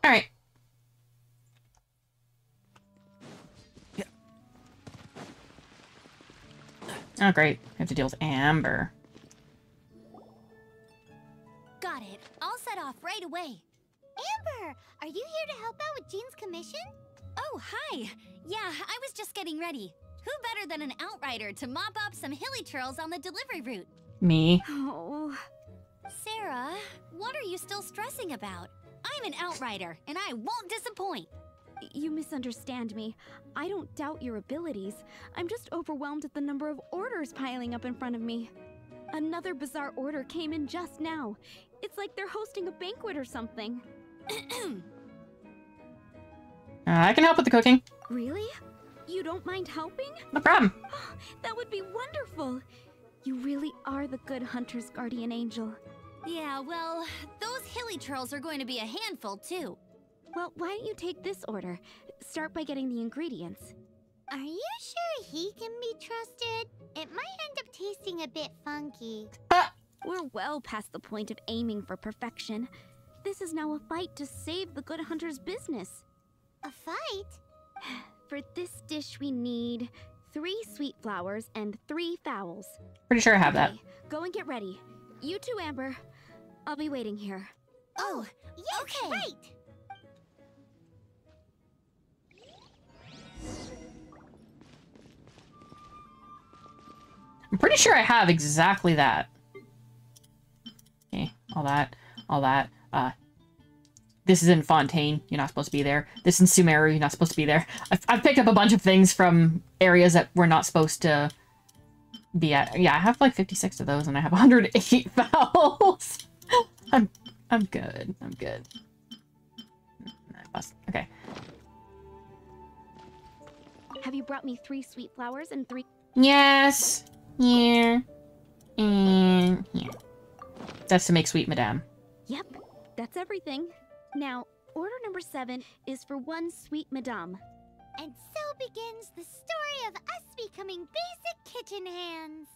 Alright. Oh, great. I have to deal with Amber. Got it. All set off right away. Amber, are you here to help out with Jean's commission? Oh, hi. Yeah, I was just getting ready. Who better than an outrider to mop up some hilly trails on the delivery route? Me. Oh. Sarah, what are you still stressing about? I'm an outrider, and I won't disappoint. You misunderstand me. I don't doubt your abilities. I'm just overwhelmed at the number of orders piling up in front of me. Another bizarre order came in just now. It's like they're hosting a banquet or something. I can help with the cooking. Really? You don't mind helping? No problem. That would be wonderful. You really are the good hunter's guardian angel. Yeah, well, those hilly trails are going to be a handful, too. Well, why don't you take this order? Start by getting the ingredients. Are you sure he can be trusted? It might end up tasting a bit funky. We're well past the point of aiming for perfection. This is now a fight to save the good hunter's business. A fight? For this dish we need 3 sweet flowers and 3 fowls. Pretty sure I have that. Go and get ready. You too, Amber. I'll be waiting here. Oh, yes, okay. Right. I'm pretty sure I have exactly that. Okay, all that. This is in Fontaine. You're not supposed to be there. This is in Sumeru. You're not supposed to be there. I've picked up a bunch of things from areas that we're not supposed to be at. Yeah, I have like 56 of those, and I have 108 vowels. I'm good. I'm good. Okay. Have you brought me 3 sweet flowers and 3... Yes. Here. And in here. That's to make Sweet Madame. Yep, that's everything. Now, order number 7 is for 1 Sweet Madame. And so begins the story of us becoming basic kitchen hands.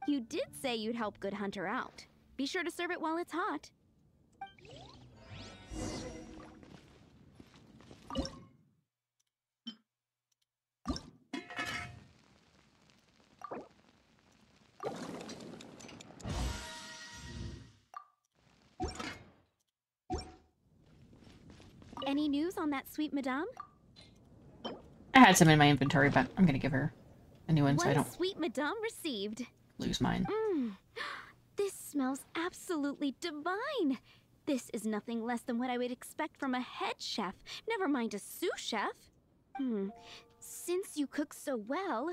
You did say you'd help Good Hunter out. Be sure to serve it while it's hot. Any news on that Sweet Madame? I had some in my inventory, but I'm gonna give her a new one so I 1 don't Sweet Madame received. lose mine. This smells absolutely divine. This is nothing less than what I would expect from a head chef, never mind a sous chef. Since you cook so well,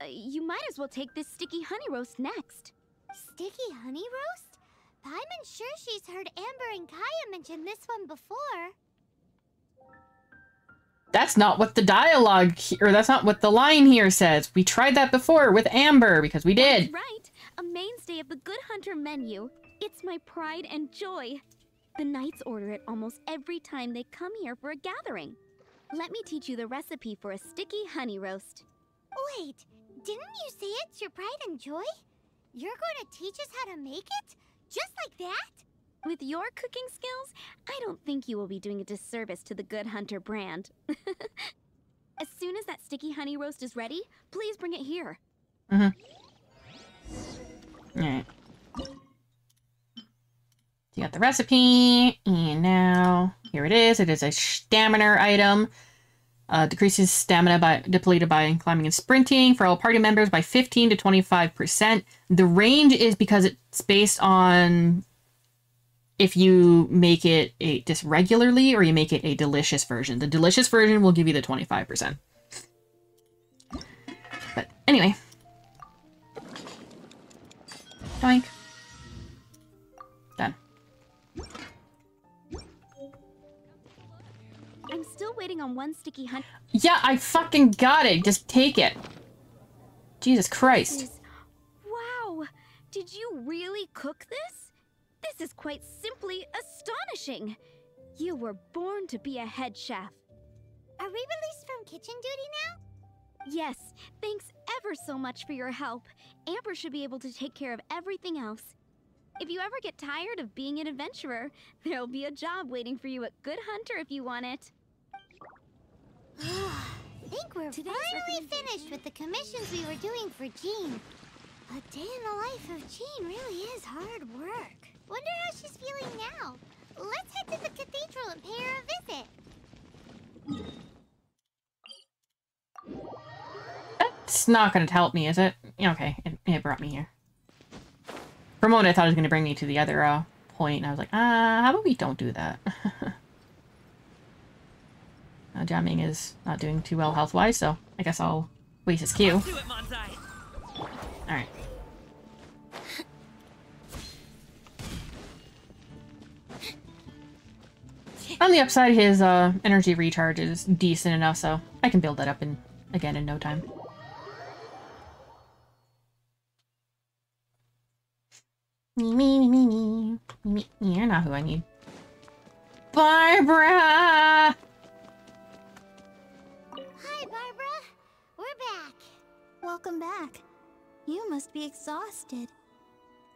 you might as well take this sticky honey roast next. Sticky honey roast? I'm sure she's heard Amber and Kaya mention this one before. That's not what the dialogue, or that's not what the line here says. We tried that before with Amber, because we did. That's right. A mainstay of the Good Hunter menu. It's my pride and joy. The knights order it almost every time they come here for a gathering. Let me teach you the recipe for a sticky honey roast. Wait, didn't you say it's your pride and joy? You're going to teach us how to make it? Just like that? With your cooking skills, I don't think you will be doing a disservice to the Good Hunter brand. As soon as that sticky honey roast is ready, please bring it here. Alright. You got the recipe, and now here it is. It is a stamina item. Decreases stamina depleted by climbing and sprinting for all party members by 15 to 25%. The range is because it's based on if you make it just regularly or you make it a delicious version. The delicious version will give you the 25%. But anyway. Doink. Done. I'm still waiting on 1 sticky honey. Yeah, I fucking got it. Just take it. Jesus Christ. Wow! Did you really cook this? This is quite simply astonishing. You were born to be a head chef. Are we released from kitchen duty now? Yes, thanks ever so much for your help. Amber should be able to take care of everything else. If you ever get tired of being an adventurer, there'll be a job waiting for you at Good Hunter if you want it. I think we're finally finished with the commissions we were doing for Jean. A day in the life of Jean really is hard work. Wonder how she's feeling now. Let's head to the cathedral and pay her a visit. That's not going to help me, is it? Okay, it brought me here. For a moment, I thought it was going to bring me to the other point, and I was like, how about we don't do that? Jamming is not doing too well health-wise, so I guess I'll waste his Q. Alright. On the upside, his energy recharge is decent enough, so I can build that up again in no time. Me. You're not who I need. Barbara! Hi, Barbara. We're back. Welcome back. You must be exhausted.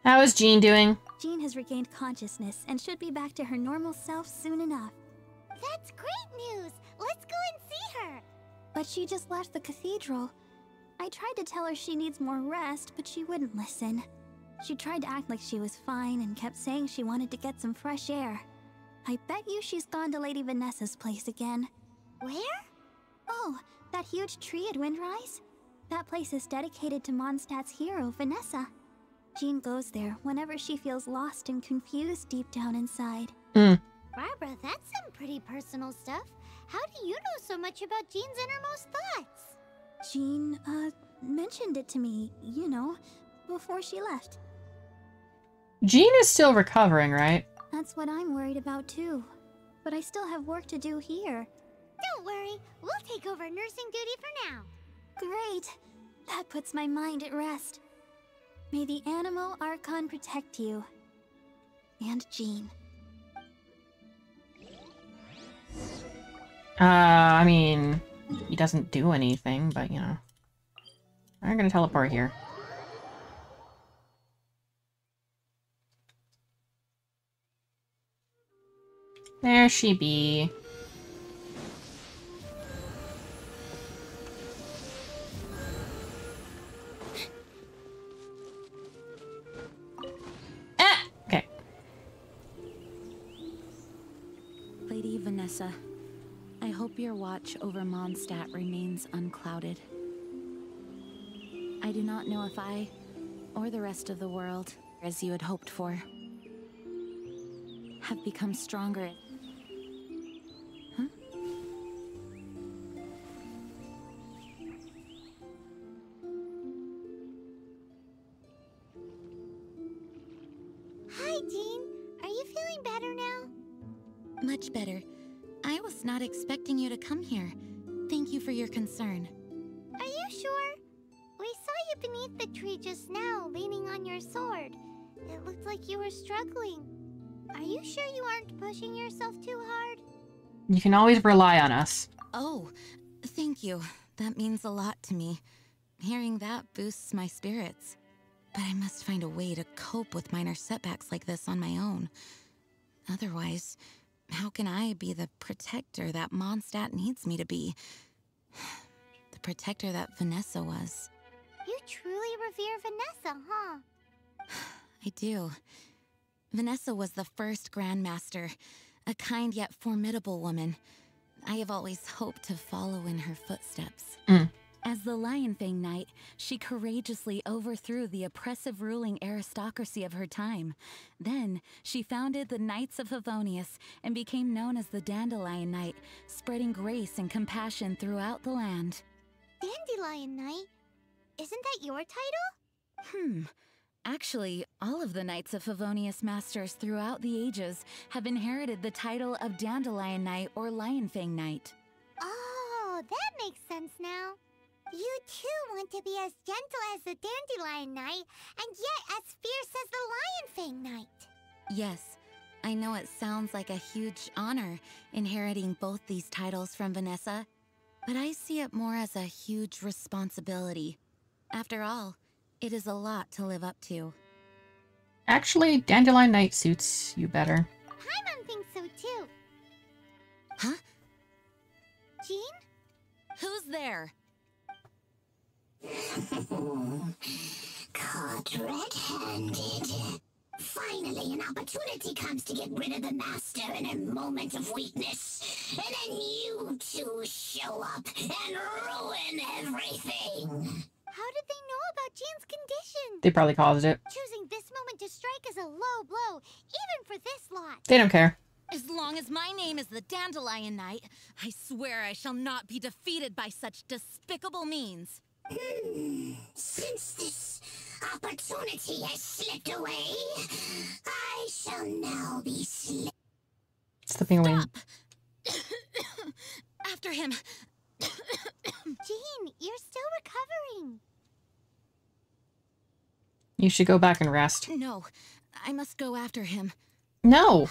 How is Jean doing? Jean has regained consciousness and should be back to her normal self soon enough. That's great news. Let's go and see her. But she just left the cathedral. I tried to tell her she needs more rest, but she wouldn't listen. She tried to act like she was fine and kept saying she wanted to get some fresh air. I bet you she's gone to Lady Vanessa's place again. Where? Oh, that huge tree at Windrise? That place is dedicated to Mondstadt's hero, Vanessa. Jean goes there whenever she feels lost and confused deep down inside. Barbara, that's some pretty personal stuff. How do you know so much about Jean's innermost thoughts? Jean, mentioned it to me, you know, before she left. Jean is still recovering, right? That's what I'm worried about too. But I still have work to do here. Don't worry, we'll take over nursing duty for now. Great! That puts my mind at rest. May the Animo Archon protect you. And Jean. I mean, he doesn't do anything, but you know. I'm gonna teleport here. There she be. Ah! Okay. Lady Vanessa, I hope your watch over Mondstadt remains unclouded. I do not know if I, or the rest of the world, as you had hoped for, have become stronger. Huh? Hi, Jean. Are you feeling better now? Much better. I was not expecting you to come here. Thank you for your concern. Are you sure? We saw you beneath the tree just now, leaning on your sword. It looked like you were struggling. Are you sure you aren't pushing yourself too hard? You can always rely on us. Oh, thank you. That means a lot to me. Hearing that boosts my spirits. But I must find a way to cope with minor setbacks like this on my own. Otherwise, how can I be the protector that Mondstadt needs me to be? The protector that Vanessa was. You truly revere Vanessa, huh? I do. Vanessa was the first Grandmaster, a kind yet formidable woman. I have always hoped to follow in her footsteps. As the Lionfang Knight, she courageously overthrew the oppressive ruling aristocracy of her time. Then, she founded the Knights of Favonius and became known as the Dandelion Knight, spreading grace and compassion throughout the land. Dandelion Knight? Isn't that your title? Actually, all of the Knights of Favonius Masters throughout the ages have inherited the title of Dandelion Knight or Lionfang Knight. Oh, that makes sense now. You too want to be as gentle as the Dandelion Knight, and yet as fierce as the Lionfang Knight. Yes, I know it sounds like a huge honor, inheriting both these titles from Vanessa, but I see it more as a huge responsibility. After all, it is a lot to live up to. Actually, Dandelion Knight suits you better. Paimon thinks so too. Huh? Jean? Who's there? Caught red-handed. Finally, an opportunity comes to get rid of the master in a moment of weakness. And then you two show up and ruin everything. How did they know about Jean's condition? They probably caused it. Choosing this moment to strike is a low blow, even for this lot. They don't care. As long as my name is the Dandelion Knight, I swear I shall not be defeated by such despicable means. Since this opportunity has slipped away, I shall now be slipping away. After him. Jean, you're still recovering. You should go back and rest. No, I must go after him. No.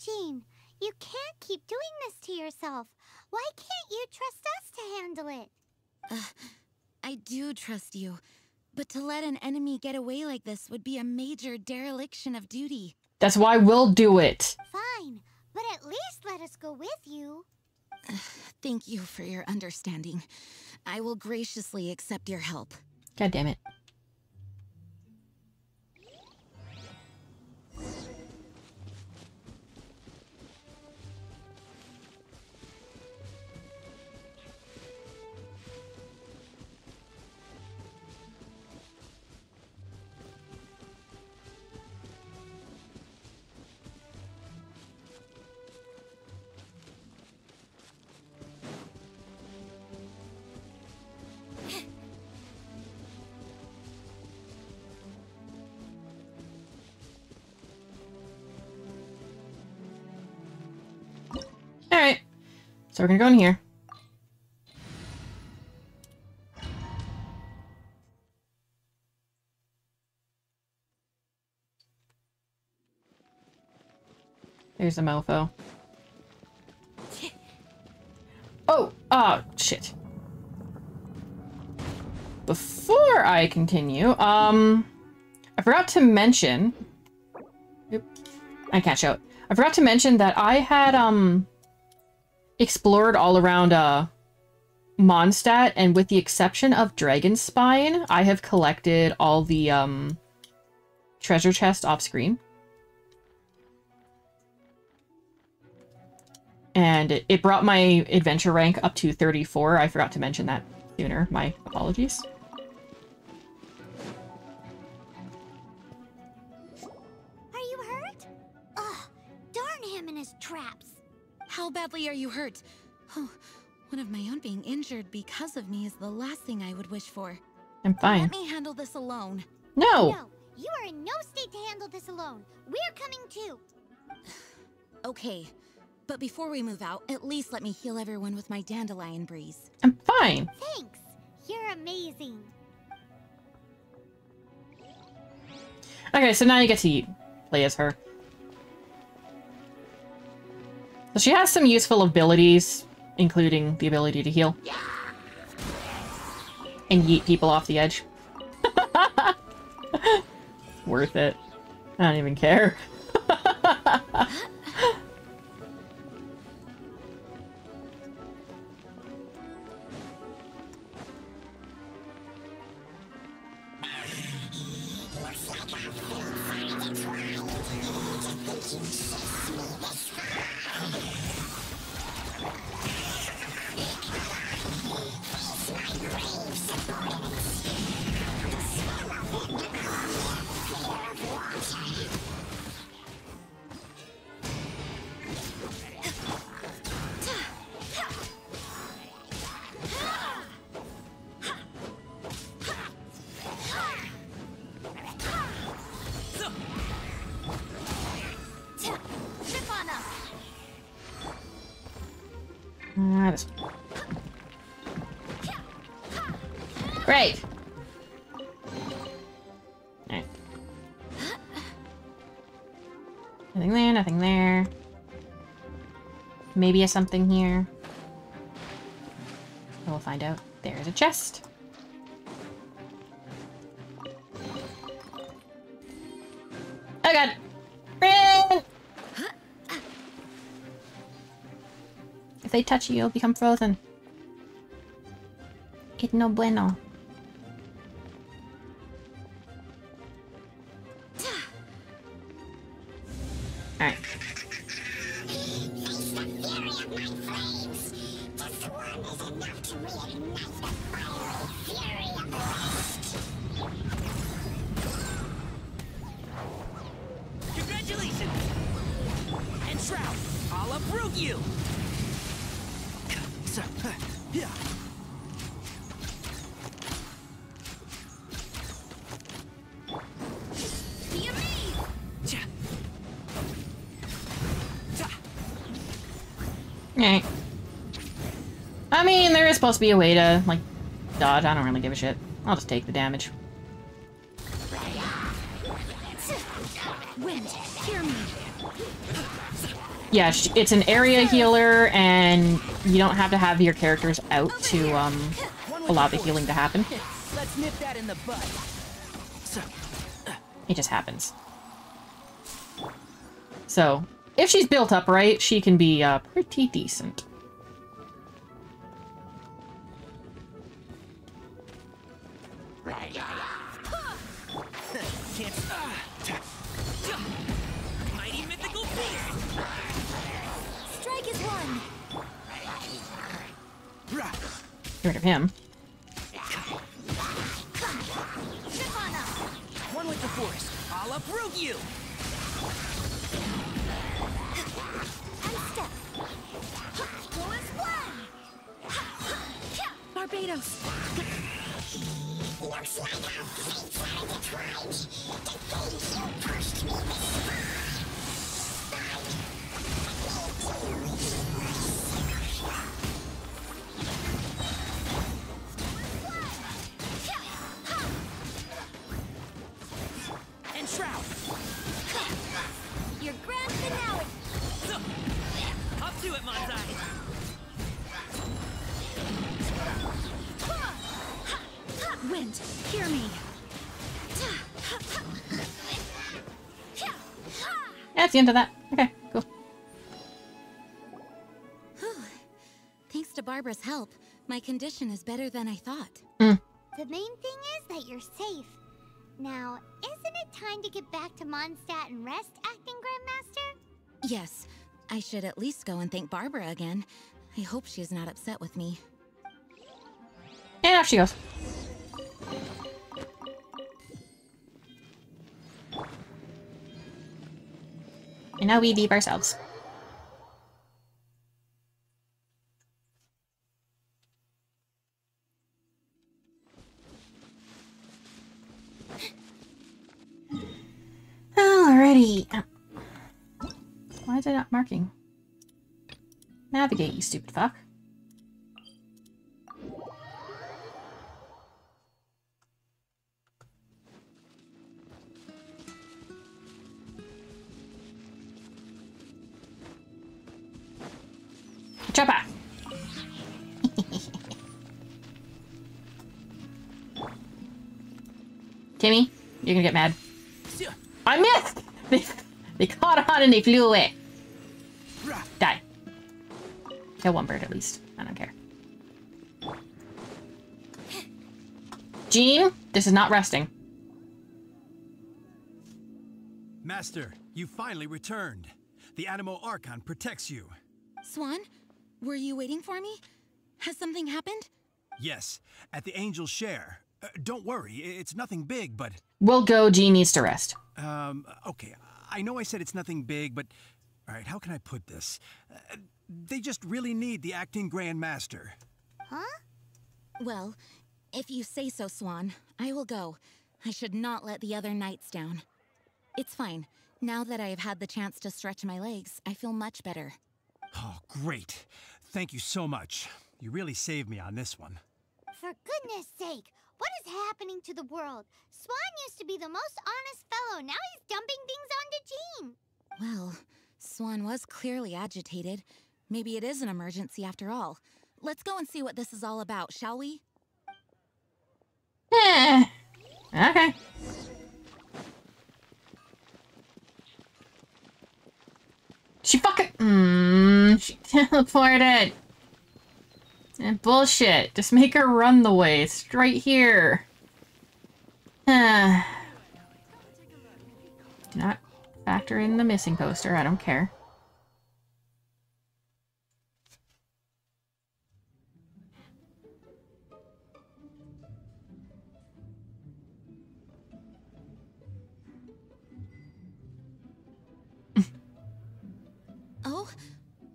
Jean, you can't keep doing this to yourself. Why can't you trust us to handle it? I do trust you, but to let an enemy get away like this would be a major dereliction of duty. That's why we'll do it. Fine, but at least let us go with you. Thank you for your understanding. I will graciously accept your help. God damn it. Alright. So we're gonna go in here. There's a mofo. Oh! Shit. Before I continue, I forgot to mention... Oop, I can't show it. I forgot to mention that I had, explored all around, Mondstadt, and with the exception of Dragonspine, I have collected all the, treasure chest off-screen. And it brought my adventure rank up to 34. I forgot to mention that sooner. My apologies. Are you hurt? Ugh, darn him and his traps. How badly are you hurt? Oh, one of my own being injured because of me is the last thing I would wish for. I'm fine. Let me handle this alone. No! No, you are in no state to handle this alone. We're coming too. Okay, but before we move out, at least let me heal everyone with my dandelion breeze. I'm fine. Thanks. You're amazing. Okay, so now you get to play as her. So she has some useful abilities, including the ability to heal. And yeet people off the edge. Worth it. I don't even care. Great. Alright. Nothing there, nothing there. Maybe a something here. We'll find out. There's a chest. Oh god! Run! If they touch you, you'll become frozen. It's no bueno. Alright. Congratulations! And Shroud, I'll approve you! Yeah. Alright. I mean, there is supposed to be a way to, like, dodge. I don't really give a shit. I'll just take the damage. Wind, hear me. Yeah, it's an area healer, and you don't have to have your characters out to, allow the healing to happen. Let's nip that in the bud. It just happens. So, if she's built up right, she can be, pretty decent. Mighty mythical beast! Strike is one. Get rid of him. One with the force. I'll uproot you! Barbados! Looks like our fates are intertwined. The things you pushed me this far. And Shroud! Your grand finale. Do it, Manzai! Wind, hear me. That's the end of that. Okay, cool. Thanks to Barbara's help, my condition is better than I thought. The main thing is that you're safe. Now, isn't it time to get back to Mondstadt and rest, Acting Grandmaster? Yes, I should at least go and thank Barbara again. I hope she's not upset with me. And off she goes. And now we leave ourselves. Alrighty. Why is it not marking? Navigate, you stupid fuck. Chopper! Timmy, you're gonna get mad. I missed! They caught on and they flew away. Die. Kill one bird at least. I don't care. Jean, this is not resting. Master, you finally returned. The Animo Archon protects you. Swan, were you waiting for me? Has something happened? Yes, at the Angel's Share. Don't worry, it's nothing big, but... We'll go. Jean needs to rest. Okay. I know I said it's nothing big, but... Alright, how can I put this? They just really need the Acting Grand Master. Huh? Well, if you say so, Swan, I will go. I should not let the other knights down. It's fine. Now that I have had the chance to stretch my legs, I feel much better. Oh, great. Thank you so much. You really saved me on this one. For goodness sake, what is happening to the world? Swan used to be the most honest fellow. Now he's dumping things onto Jean. Well, Swan was clearly agitated. Maybe it is an emergency after all. Let's go and see what this is all about, shall we? Okay. She fucking... she teleported. And bullshit. Just make her run the way. It's right here. Do not factor in the missing poster. I don't care. Oh,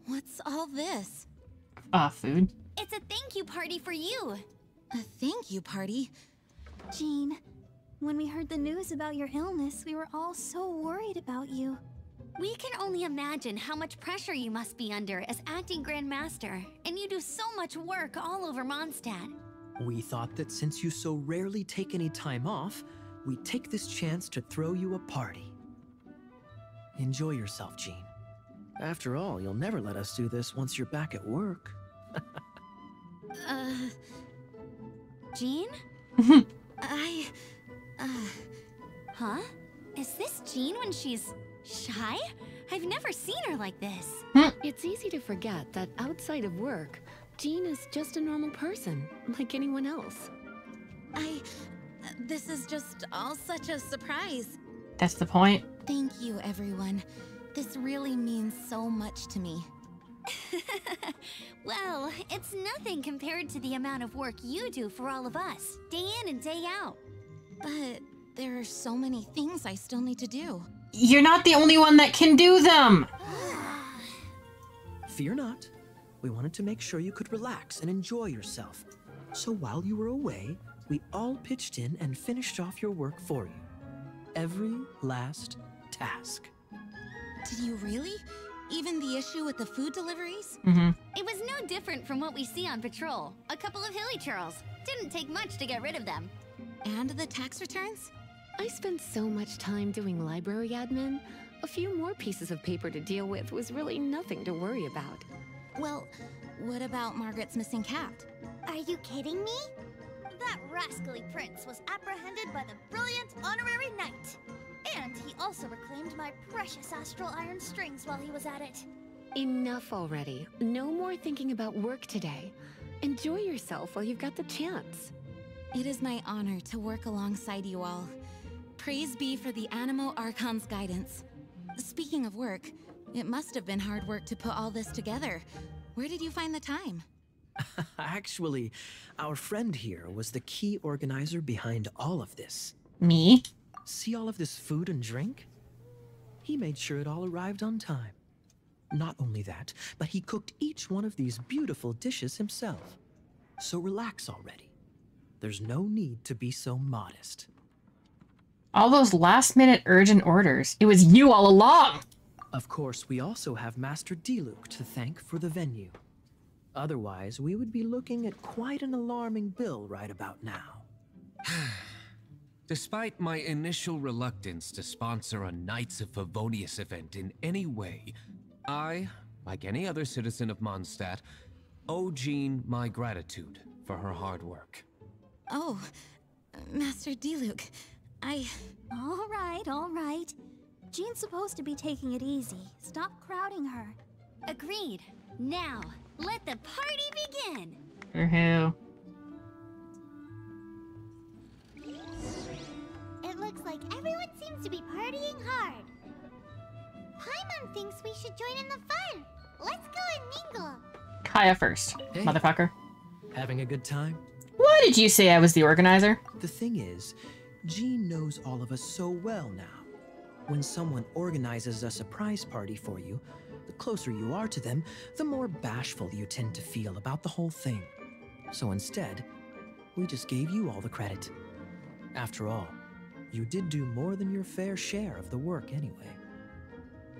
what's all this? Food. It's a thank you party for you. A thank you party? Jean, when we heard the news about your illness, we were all so worried about you. We can only imagine how much pressure you must be under as acting Grand Master, and you do so much work all over Mondstadt. We thought that since you so rarely take any time off, we'd take this chance to throw you a party. Enjoy yourself, Jean. After all, you'll never let us do this once you're back at work. Jean? Huh? Is this Jean when she's shy? I've never seen her like this. It's easy to forget that outside of work, Jean is just a normal person, like anyone else. This is just all such a surprise. That's the point. Thank you, everyone. This really means so much to me. Well, it's nothing compared to the amount of work you do for all of us, day in and day out. But there are so many things I still need to do. You're not the only one that can do them! Fear not. We wanted to make sure you could relax and enjoy yourself. So while you were away, we all pitched in and finished off your work for you. Every last task. Did you really? Even the issue with the food deliveries? It was no different from what we see on patrol. A couple of hilly churls. Didn't take much to get rid of them. And the tax returns? I spent so much time doing library admin. A few more pieces of paper to deal with was really nothing to worry about. Well, what about Margaret's missing cat? Are you kidding me? That rascally prince was apprehended by the brilliant honorary knight. And he also reclaimed my precious astral iron strings while he was at it. Enough already. No more thinking about work today. Enjoy yourself while you've got the chance. It is my honor to work alongside you all. Praise be for the Animo Archon's guidance. Speaking of work, it must have been hard work to put all this together. Where did you find the time? Actually, our friend here was the key organizer behind all of this. Me? See all of this food and drink? He made sure it all arrived on time. Not only that, but he cooked each one of these beautiful dishes himself. So relax already. There's no need to be so modest. All those last-minute urgent orders. It was you all along! Of course, we also have Master Diluc to thank for the venue. Otherwise, we would be looking at quite an alarming bill right about now. Despite my initial reluctance to sponsor a Knights of Favonius event in any way, I, like any other citizen of Mondstadt, owe Jean my gratitude for her hard work. Oh, Master Diluc, All right. Jean's supposed to be taking it easy. Stop crowding her. Agreed. Now, let the party begin! Woohoo. It looks like everyone seems to be partying hard. Paimon thinks we should join in the fun. Let's go and mingle. Kaya first, Hey. motherfucker. Having a good time? What did you say I was the organizer? The thing is, Jean knows all of us so well now. When someone organizes a surprise party for you, the closer you are to them, the more bashful you tend to feel about the whole thing. So instead, we just gave you all the credit. After all, you did do more than your fair share of the work anyway.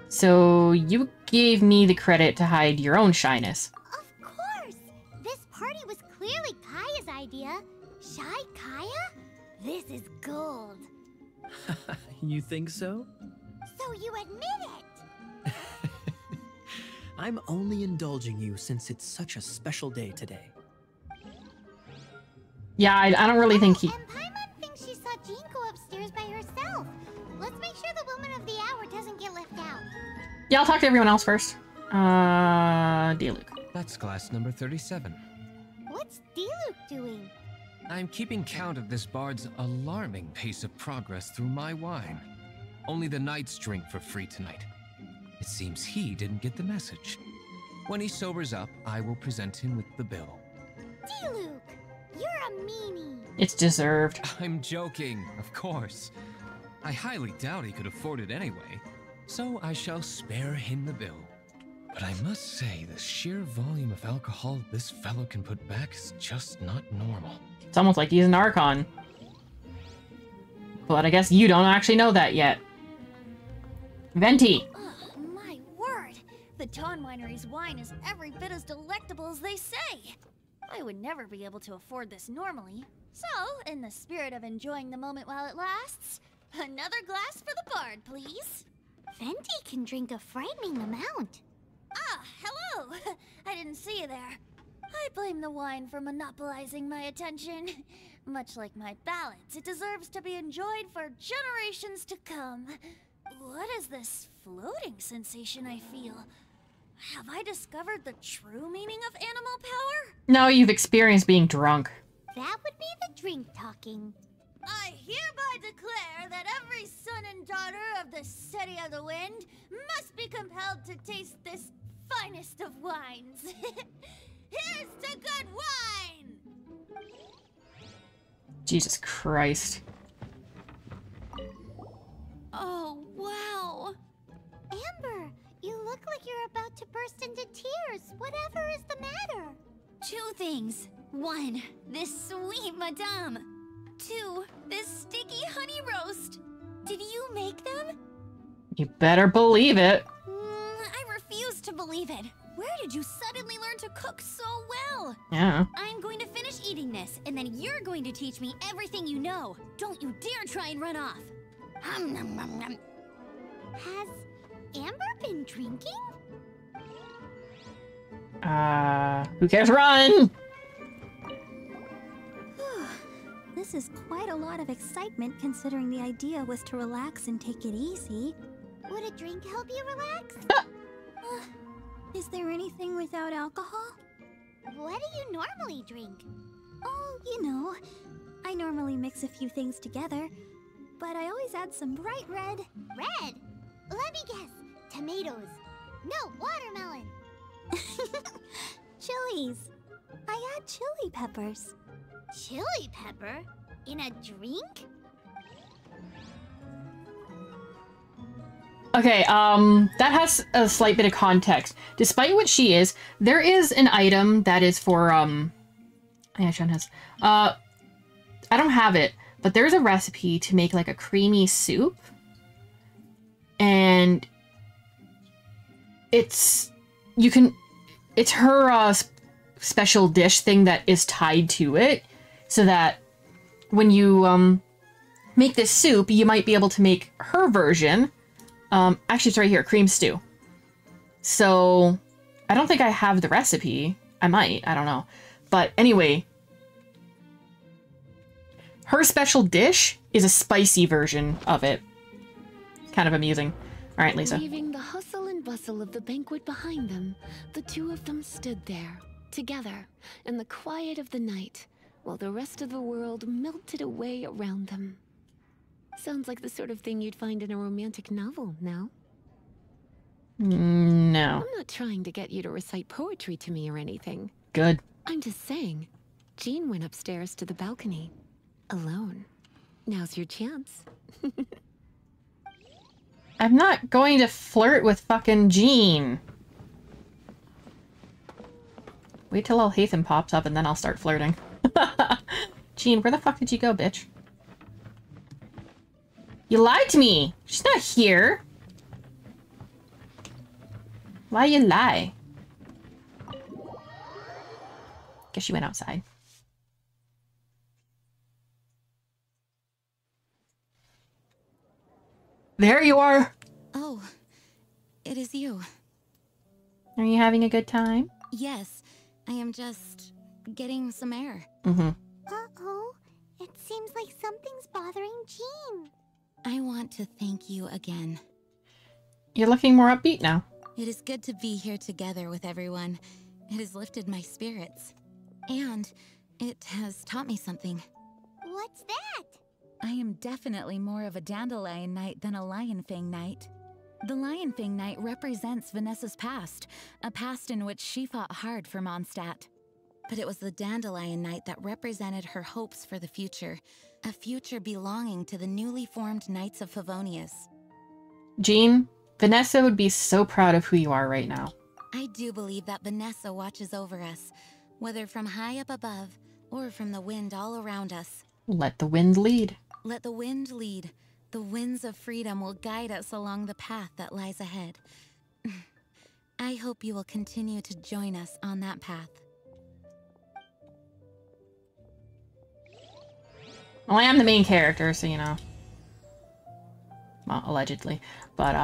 So you gave me the credit to hide your own shyness. Of course! This party was clearly Kaya's idea. Shy Kaya? This is gold. You think so? So you admit it! I'm only indulging you since it's such a special day today. Yeah, I don't really think he... And Paimon thinks she saw Jean go upstairs by herself. Let's make sure the woman of the hour doesn't get left out. Yeah, I'll talk to everyone else first. Diluc. That's class number 37. What's Diluc doing? I'm keeping count of this bard's alarming pace of progress through my wine. Only the knights drink for free tonight. It seems he didn't get the message. When he sobers up, I will present him with the bill. Diluc, you're a meanie. It's deserved. I'm joking, of course. I highly doubt he could afford it anyway, so I shall spare him the bill. But I must say, the sheer volume of alcohol this fellow can put back is just not normal. It's almost like he's an Archon. But I guess you don't actually know that yet. Venti. Oh, my word! The Dawn Winery's wine is every bit as delectable as they say. I would never be able to afford this normally. So, in the spirit of enjoying the moment while it lasts, another glass for the bard, please. Venti can drink a frightening amount. Ah, hello! I didn't see you there. I blame the wine for monopolizing my attention. Much like my ballads, it deserves to be enjoyed for generations to come. What is this floating sensation I feel? Have I discovered the true meaning of animal power? No, you've experienced being drunk. That would be the drink talking. I hereby declare that every son and daughter of the City of the Wind must be compelled to taste this finest of wines. Here's to good wine! Jesus Christ. Oh, wow. Amber, you look like you're about to burst into tears. Whatever is the matter? 2 things. 1, this sweet madame. 2, this sticky honey roast. Did you make them? You better believe it. I refuse to believe it. Where did you suddenly learn to cook so well? Yeah. I'm going to finish eating this, and then you're going to teach me everything you know. Don't you dare try and run off. Has Amber been drinking? Who cares? Run! This is quite a lot of excitement considering the idea was to relax and take it easy. Would a drink help you relax? Is there anything without alcohol? What do you normally drink? Oh, you know, I normally mix a few things together, but I always add some bright red. Red? Let me guess. Tomatoes. No, watermelon. Chilies. I add chili peppers. Chili pepper? In a drink? Okay, that has a slight bit of context. Despite what she is, there is an item that is for, yeah, Sean has, I don't have it, but there's a recipe to make, like, a creamy soup. And it's her, special dish thing that is tied to it, so that when you, make this soup, you might be able to make her version. Actually, it's right here, cream stew. So, I don't think I have the recipe. I might, I don't know. But anyway, her special dish is a spicy version of it. Kind of amusing. All right, Lisa. Leaving the hustle and bustle of the banquet behind them, the two of them stood there, together, in the quiet of the night, while the rest of the world melted away around them. Sounds like the sort of thing you'd find in a romantic novel, no? No. I'm not trying to get you to recite poetry to me or anything. Good. I'm just saying, Jean went upstairs to the balcony, alone. Now's your chance. I'm not going to flirt with fucking Jean. Wait till Alhaitham pops up and then I'll start flirting. Jean, where the fuck did you go, bitch? You lied to me! She's not here! Why you lie? Guess she went outside. There you are! Oh, it is you. Are you having a good time? Yes, I am just getting some air. Mm-hmm. Uh-oh, it seems like something's bothering Jean. I want to thank you again. You're looking more upbeat now. It is good to be here together with everyone. It has lifted my spirits. And it has taught me something. What's that? I am definitely more of a Dandelion Knight than a Lionfang Knight. The Lionfang Knight represents Vanessa's past, a past in which she fought hard for Mondstadt. But it was the Dandelion Knight that represented her hopes for the future. A future belonging to the newly formed Knights of Favonius. Jean, Vanessa would be so proud of who you are right now. I do believe that Vanessa watches over us, whether from high up above or from the wind all around us. Let the wind lead. Let the wind lead. The winds of freedom will guide us along the path that lies ahead. I hope you will continue to join us on that path. Well, I am the main character, so you know. Well, allegedly. But,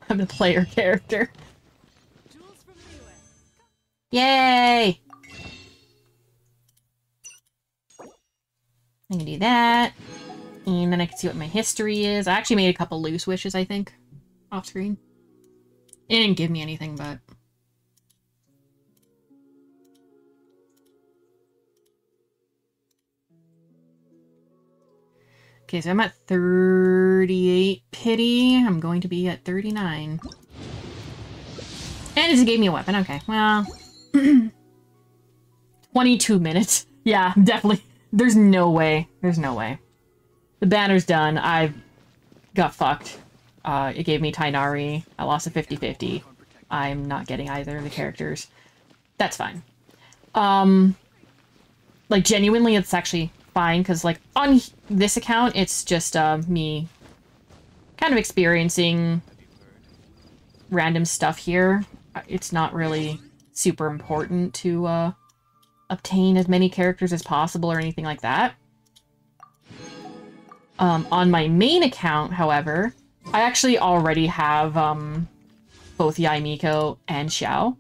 I'm the player character. Yay! I can do that. And then I can see what my history is. I actually made a couple loose wishes, I think. Off screen. It didn't give me anything, but... Okay, so I'm at 38 pity. I'm going to be at 39. And it just gave me a weapon. Okay, well... 22 minutes. Yeah, definitely. There's no way. There's no way. The banner's done. I got fucked. It gave me Tainari. I lost a 50-50. I'm not getting either of the characters. That's fine. Like, genuinely, it's actually fine, because, like, on this account, it's just, me kind of experiencing random stuff here. It's not really super important to, obtain as many characters as possible or anything like that. On my main account, however, I actually already have, both Yaimiko and Xiao.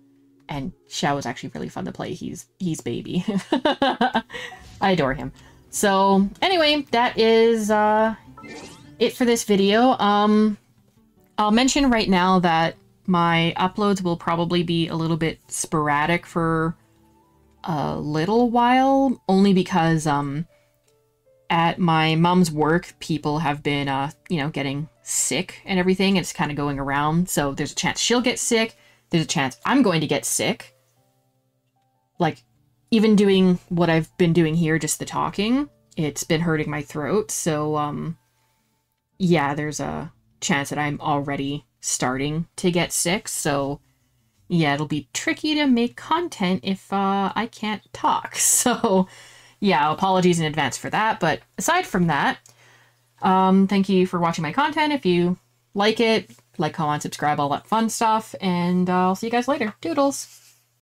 And Xiao is actually really fun to play. He's baby. I adore him. So anyway, that is it for this video. I'll mention right now that my uploads will probably be a little bit sporadic for a little while, only because at my mom's work, people have been you know, getting sick and everything. It's kind of going around, so there's a chance she'll get sick. There's a chance I'm going to get sick. Like, even doing what I've been doing here, just the talking, it's been hurting my throat. So, yeah, there's a chance that I'm already starting to get sick. So, yeah, it'll be tricky to make content if I can't talk. So, yeah, apologies in advance for that. But aside from that, thank you for watching my content. If you like it, like, comment, subscribe, all that fun stuff. And I'll see you guys later. Doodles!